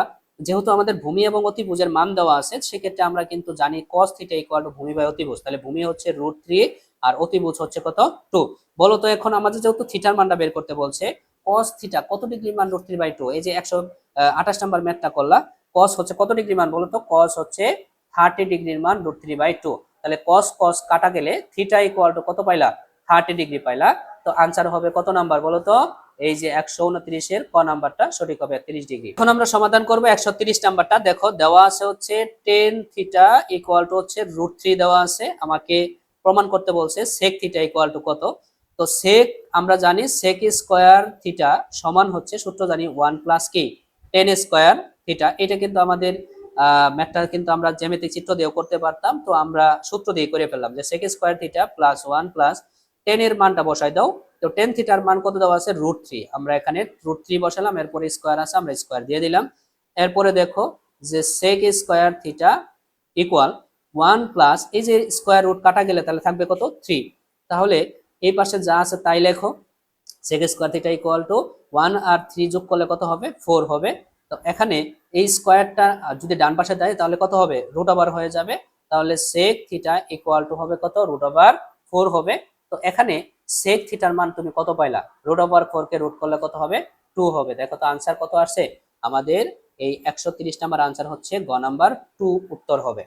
যেহেতু আমাদের ভূমি এবং অতিভুজের মান দেওয়া আছে সেক্ষেত্রে আমরা কিন্তু জানি cos থিটা ইকুয়াল টু ভূমি বাই অতিভুজ। তাহলে ভূমি হচ্ছে √3 আর অতিভুজ হচ্ছে কত 2। বলো তো এখন আমাদের যেহেতু থিটার মানটা বের করতে বলছে, cos থিটা কত ডিগ্রি মান √3/2। এই যে 128 নাম্বার ম্যাথটা করলা, cos হচ্ছে কত ডিগ্রি মান বলো তো, cos হচ্ছে 30 ডিগ্রির মান √3/2। তাহলে cos cos কাটা গেলে থিটা ইকুয়াল টু কত পাইলা 30 ডিগ্রি পাইলা। তো আনসার হবে কত নাম্বার বলো তো, এই যে 129 এর ক নাম্বারটা সঠিক হবে 30 ডিগ্রি। এখন আমরা সমাধান করব 130 নাম্বারটা। দেখো দেওয়া আছে হচ্ছে tan থিটা ইকুয়াল টু হচ্ছে √3 দেওয়া আছে, আমাকে প্রমাণ করতে বলছে sec থিটা ইকুয়াল টু কত। তো sec আমরা জানি sec স্কয়ার থিটা সমান হচ্ছে, সূত্র জানি 1 প্লাস কি tan স্কয়ার থিটা। এটা কিন্তু আমাদের ম্যাথটা কিন্তু আমরা জ্যামিতিক চিত্র দিয়েও করতে পারতাম, তো আমরা সূত্র দিয়ে করে ফেললাম যে sec square theta plus 1 plus tan এর মানটা বসাই দাও। তো tan থিটার মান কত দেওয়া আছে √3, আমরা এখানে √3 বসালাম, এরপরে স্কয়ার আছে আমরা স্কয়ার দিয়ে দিলাম। এরপরে দেখো যে sec square theta equal 1 plus এই যে স্কয়ার রুট কাটা গেলে তাহলে থাকবে কত 3। তাহলে এই পাশে যা আছে তাই লেখো, sec square theta equal to 1 আর 3 যোগ করলে কত হবে 4 হবে। তো এখানে এই স্কয়ারটা যদি ডান পাশে দেয় তাহলে কত হবে √ওভার হয়ে যাবে, তাহলে sec থিটা ইকুয়াল টু হবে কত √4 হবে। তো এখানে sec থিটার মান তুমি কত পাইলা, √4 কে রুট করলে কত হবে 2 হবে। দেখো তো আনসার কত আসছে আমাদের, এই 130 নাম্বার আনসার হচ্ছে গ নাম্বার 2 উত্তর হবে।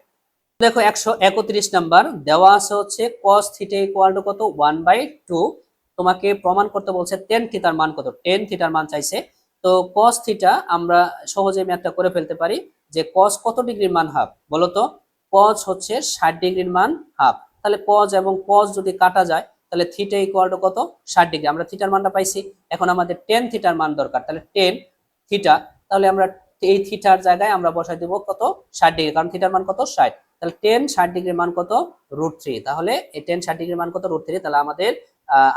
দেখো 131 নাম্বার দেওয়া আছে হচ্ছে cos থিটা ইকুয়াল টু কত 1/2। তোমাকে প্রমাণ করতে বলছে tan থিটার মান কত, tan থিটার মান চাইছে। তো cos থিটা আমরা সহজে ম্যাথটা করে ফেলতে পারি যে cos কত ডিগ্রির মান হাফ বলো তো, cos হচ্ছে 60 ডিগ্রির মান হাফ। তাহলে cos এবং cos যদি কাটা যায় তাহলে থিটা ইকুয়াল টু কত 60 ডিগ্রি, আমরা থিটার মানটা পাইছি। এখন আমাদের tan থিটার মান দরকার, তাহলে tan থিটা, তাহলে আমরা এই থিটার জায়গায় আমরা বসাই দেব কত 60 ডিগ্রি, কারণ থিটার মান কত 60। তাহলে tan 60 ডিগ্রির মান কত √3, তাহলে এই tan 60 ডিগ্রির মান কত √3। তাহলে আমাদের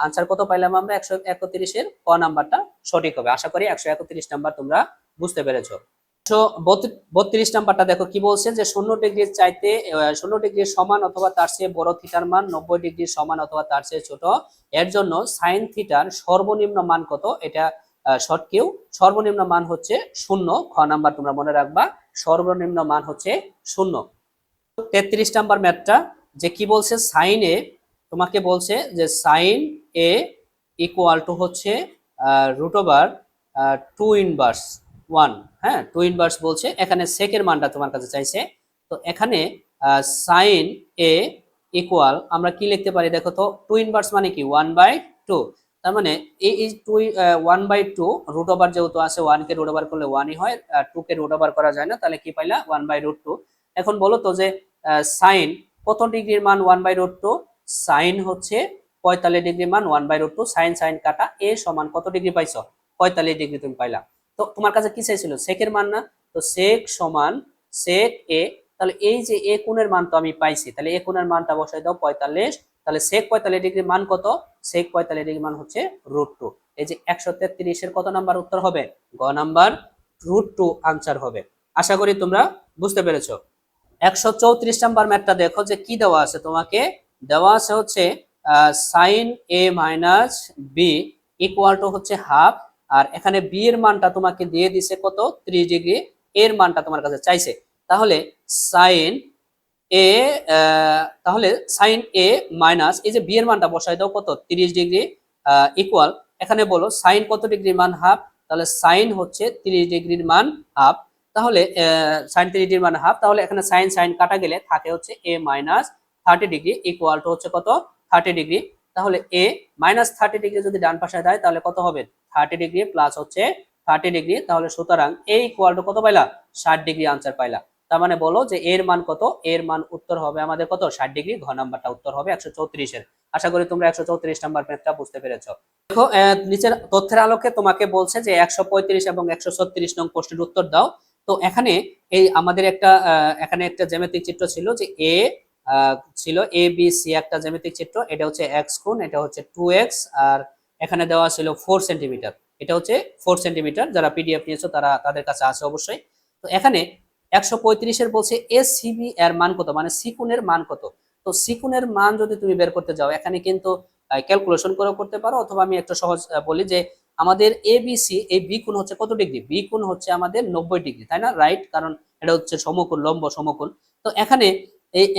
আনসার কত পাইলাম আমরা 131 এর ক নাম্বারটা সঠিক হবে। আশা করি 131 নাম্বার তোমরা বুঝতে পেরেছো। 132 নাম্বারটা দেখো কি বলছে যে 0 ডিগ্রির চাইতে 0 ডিগ্রির সমান অথবা তার চেয়ে বড় থিটার মান 90 ডিগ্রির সমান অথবা তার চেয়ে ছোট, এর জন্য সাইন থিটার সর্বনিম্ন মান কত? এটা শর্ট কিউ, সর্বনিম্ন মান হচ্ছে 0। খ নাম্বার তোমরা মনে রাখবা, সর্বনিম্ন মান হচ্ছে 0। 33 নাম্বার ম্যাথটা যে কি বলছে, সাইন এ তোমাকে বলছে যে সাইন এ ইকুয়াল টু হচ্ছে রুট ওভার 2 ইনভার্স 1। হ্যাঁ, 2 ইনভার্স বলছে, এখানে সেকের মানটা তোমার কাছে চাইছে। তো এখানে সাইন এ ইকুয়াল আমরা কি লিখতে পারি দেখো তো, 2 ইনভার্স মানে কি 1/2। তার মানে এই 2 1/2 রুট ওভার যেহেতু আছে 1 কে রুট ওভার করলে 1ই হয়, 2 কে রুট ওভার করা যায় না, তাহলে কি পাইলা 1/√2। এখন বলো তো যে সাইন কত ডিগ্রির মান 1/√2? সাইন হচ্ছে 45 ডিগ্রি মান 1/√2, সাইন সাইন কাটা এ সমান কত ডিগ্রি পাইছো? 45 ডিগ্রি তুমি পাইলা। তো তোমার কাছে কি চাইছিল? সেকের মান না? তো সেক সমান সেক এ, তাহলে এই যে এ কোণের মান তো আমি পাইছি, তাহলে এ কোণের মানটা বসাই দাও 45। তাহলে সেক 45 ডিগ্রি মান কত? সেক 45 ডিগ্রি মান হচ্ছে √2। এই যে 133 এর কত নাম্বার উত্তর হবে? গ নাম্বার √2 আনসার হবে। আশা করি তোমরা বুঝতে পেরেছো। 134 নাম্বার ম্যাথটা দেখো যে কি দেওয়া আছে, তোমাকে দেওয়া আছে হচ্ছে sine A minus B equal to হচ্ছে হাফ, আর এখানে বি এর মানটা তোমাকে দিয়ে দিছে কত? 30 ডিগ্রি, এর মানটা তোমার কাছে চাইছে। তাহলে সাইন এ তাহলে সাইন এ মাইনাস এই যে বি এর মানটা বসাই দাও কত? 30 ডিগ্রি ইকুয়াল, এখানে বলো সাইন কত ডিগ্রির মান? হাফ। তাহলে সাইন হচ্ছে 30 ডিগ্রির মান হাফ। তাহলে সাইন 30 ডিগ্রির মান হাফ, তাহলে এখানে সাইন সাইন কাটা গেলে থাকে হচ্ছে এ মাইনাস 30 ডিগ্রি ইকুয়াল টু হচ্ছে কত? 30 ডিগ্রি। তাহলে এ মাইনাস 30 ডিগ্রি যদি ডান পাশে দেয় তাহলে কত হবে? 30 ডিগ্রি প্লাস হচ্ছে 30 ডিগ্রি। তাহলে সুতরাং এ ইকুয়াল টু কত পাইলা? 60 ডিগ্রি আনসার পাইলা। তার মানে বলো যে এর মান কত? এর মান উত্তর হবে আমাদের কত? 60 ডিগ্রি। ঘ নাম্বারটা উত্তর হবে 134 এর। আশা করি তোমরা 134 নাম্বার ম্যাথটা বুঝতে পেরেছো। দেখো নিচের তথ্যের আলোকে তোমাকে বলছে যে 135 এবং 136 নং প্রশ্নের উত্তর দাও। তো এখানে এই আমাদের একটা এখানে একটা জ্যামিতিক চিত্র ছিল যে এ ছিল এ বি সি একটা জ্যামিতিক চিত্র, এটা হচ্ছে এক্স কোণ, এটা হচ্ছে 2x, আর এখানে দেওয়া ছিল 4 সেন্টিমিটার, এটা হচ্ছে 4 সেন্টিমিটার। যারা পিডিএফ নিয়েছো তারা তাদের কাছে আছে অবশ্যই। তো এখানে 135 এর বলছে এ সিবি এর মান কত, মানে সি কোণের মান কত। তো সি কোণের মান যদি তুমি বের করতে যাও এখানে কিন্তু ক্যালকুলেশন করেও করতে পারো, অথবা আমি একটা সহজ বলি যে আমাদের এ বি সি এই বি কোণ হচ্ছে কত ডিগ্রি? বি কোণ হচ্ছে আমাদের 90 ডিগ্রি, তাই না? রাইট, কারণ এটা হচ্ছে সমকোণ, লম্ব সমকোণ। তো এখানে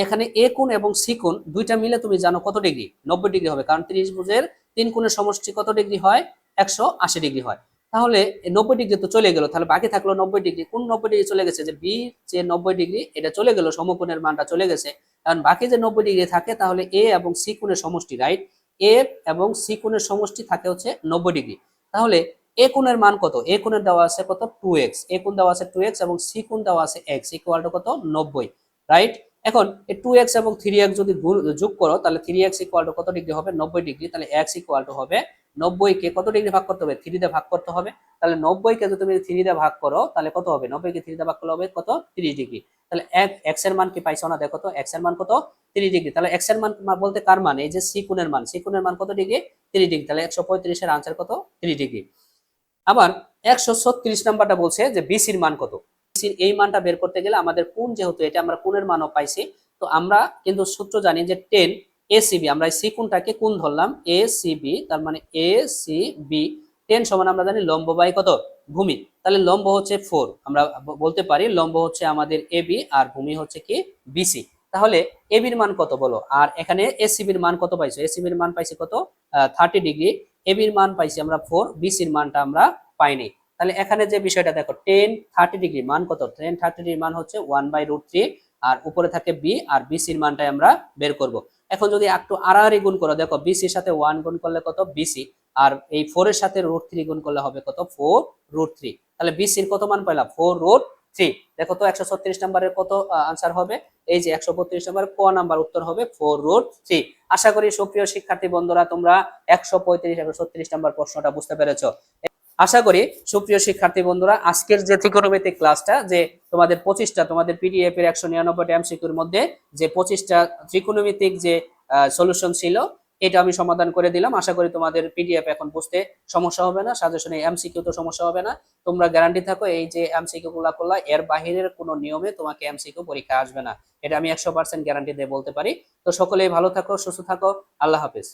এখানে এ কোণ এবং সি কোণ দুইটা মিলে তুমি জানো কত ডিগ্রি? 90 ডিগ্রি হবে, কারণ 30 ভুজের 3 কোণের সমষ্টি কত ডিগ্রি হয়? 180 ডিগ্রি হয়। তাহলে 90 ডিগ্রি তো চলে গেল, তাহলে বাকি থাকলো 90 ডিগ্রি। কোন 90 ডিগ্রি চলে গেছে? যে বি যে 90 ডিগ্রি এটা চলে গেল, সমকোণের মানটা চলে গেছে। কারণ বাকি যে 90 ডিগ্রি থাকে তাহলে এ এবং সি কোণের সমষ্টি, রাইট? এ এবং সি কোণের সমষ্টি থাকে হচ্ছে 90 ডিগ্রি। তাহলে এ কোণের মান কত? এ কোণের দেওয়া আছে কত? 2x। এ কোণ দেওয়া আছে 2x এবং সি কোণ দেওয়া আছে x ইকুয়াল টু কত? 90, রাইট? এখন এই 2x এবং 3x যদি যোগ করো তাহলে 3x ইকুয়াল টু কত ডিগ্রি হবে? 90 ডিগ্রি। তাহলে x ইকুয়াল টু হবে 90 কে কত ডিগ্রি ভাগ করতে হবে? 3 দিয়ে ভাগ করতে হবে। তাহলে 90 কে যদি তুমি 3 দিয়ে ভাগ করো তাহলে কত হবে? 90 কে 3 দিয়ে ভাগ করলে হবে কত? 30 ডিগ্রি। তাহলে x এর মান কি পাইছো না? দেখো তো x এর মান কত? 30 ডিগ্রি। তাহলে x এর মান বলতে কার মান? এই যে সি কোণের মান। সি কোণের মান কত ডিগ্রি? 30 ডিগ্রি। তাহলে 135 এর आंसर কত? 30 ডিগ্রি। আবার 136 নাম্বারটা বলছে যে বিসির মান কত। বিসির এই মানটা বের করতে গেলে আমাদের কোণ, যেহেতু এটা আমরা কোণের মানও পাইছি, তো আমরা কিন্তু সূত্র জানি যে 10 এসিবি, আমরা এই সি কোণটাকে কোণ ধরলাম এসিবি, তার মানে এসিবি 10 সমান আমরা জানি লম্ব বাই কত? ভূমি। তাহলে লম্ব হচ্ছে 4, আমরা বলতে পারি লম্ব হচ্ছে আমাদের এবি আর ভূমি হচ্ছে কি? বিসি। তাহলে এবির মান কত বলো? আর এখানে এসিবির মান কত পাইছো? এসিবির মান পাইছি কত? 30 ডিগ্রি। এবির মান পাইছি আমরা 4, বিসির মানটা আমরা পাইনি। তাহলে এখানে যে বিষয়টা দেখো, 10 30 ডিগ্রি মান কত? 10 30 ডিগ্রি মান হচ্ছে 1/√3, আর উপরে থাকে বি, আর বিসির মানটাই আমরা বের করব। এখন যদি একটু আড়াআড়ি গুণ করো, দেখো বিসির সাথে 1 গুণ করলে কত? বিসি, আর এই 4 এর সাথে √3 গুণ করলে হবে কত? 4√3। তাহলে বিসির কত মান পাইলা? 4√3। দেখো তো 136 নম্বরের কত आंसर হবে? এই যে 132 নম্বর ক নাম্বার উত্তর হবে 4√3। আশা করি সুপ্রিয় শিক্ষার্থী বন্ধুরা তোমরা 135 136 নম্বর প্রশ্নটা বুঝতে পেরেছো। আশা করি সুপ্রিয় শিক্ষার্থী বন্ধুরা আজকের যে ত্রিকোণমিতিক ক্লাসটা, যে তোমাদের 25টা তোমাদের পিডিএফ এর 199টা এমসিকিউর মধ্যে যে 25টা ত্রিকোণমিতিক যে সলিউশন ছিল, এটা আমি সমাধান করে দিলাম। আশা করি তোমাদের পিডিএফ এখন বুঝতে সমস্যা হবে না, সাজেশনে এমসিকিউ তো সমস্যা হবে না। তোমরা গ্যারান্টি থাকো এই যে এমসিকিউ গুলা করলা এর বাহিরের কোনো নিয়মে তোমাকে এমসিকিউ পরীক্ষা আসবে না, এটা আমি 100% গ্যারান্টি দিয়ে বলতে পারি। তো সকলেই ভালো থাকো, সুস্থ থাকো, আল্লাহ হাফেজ।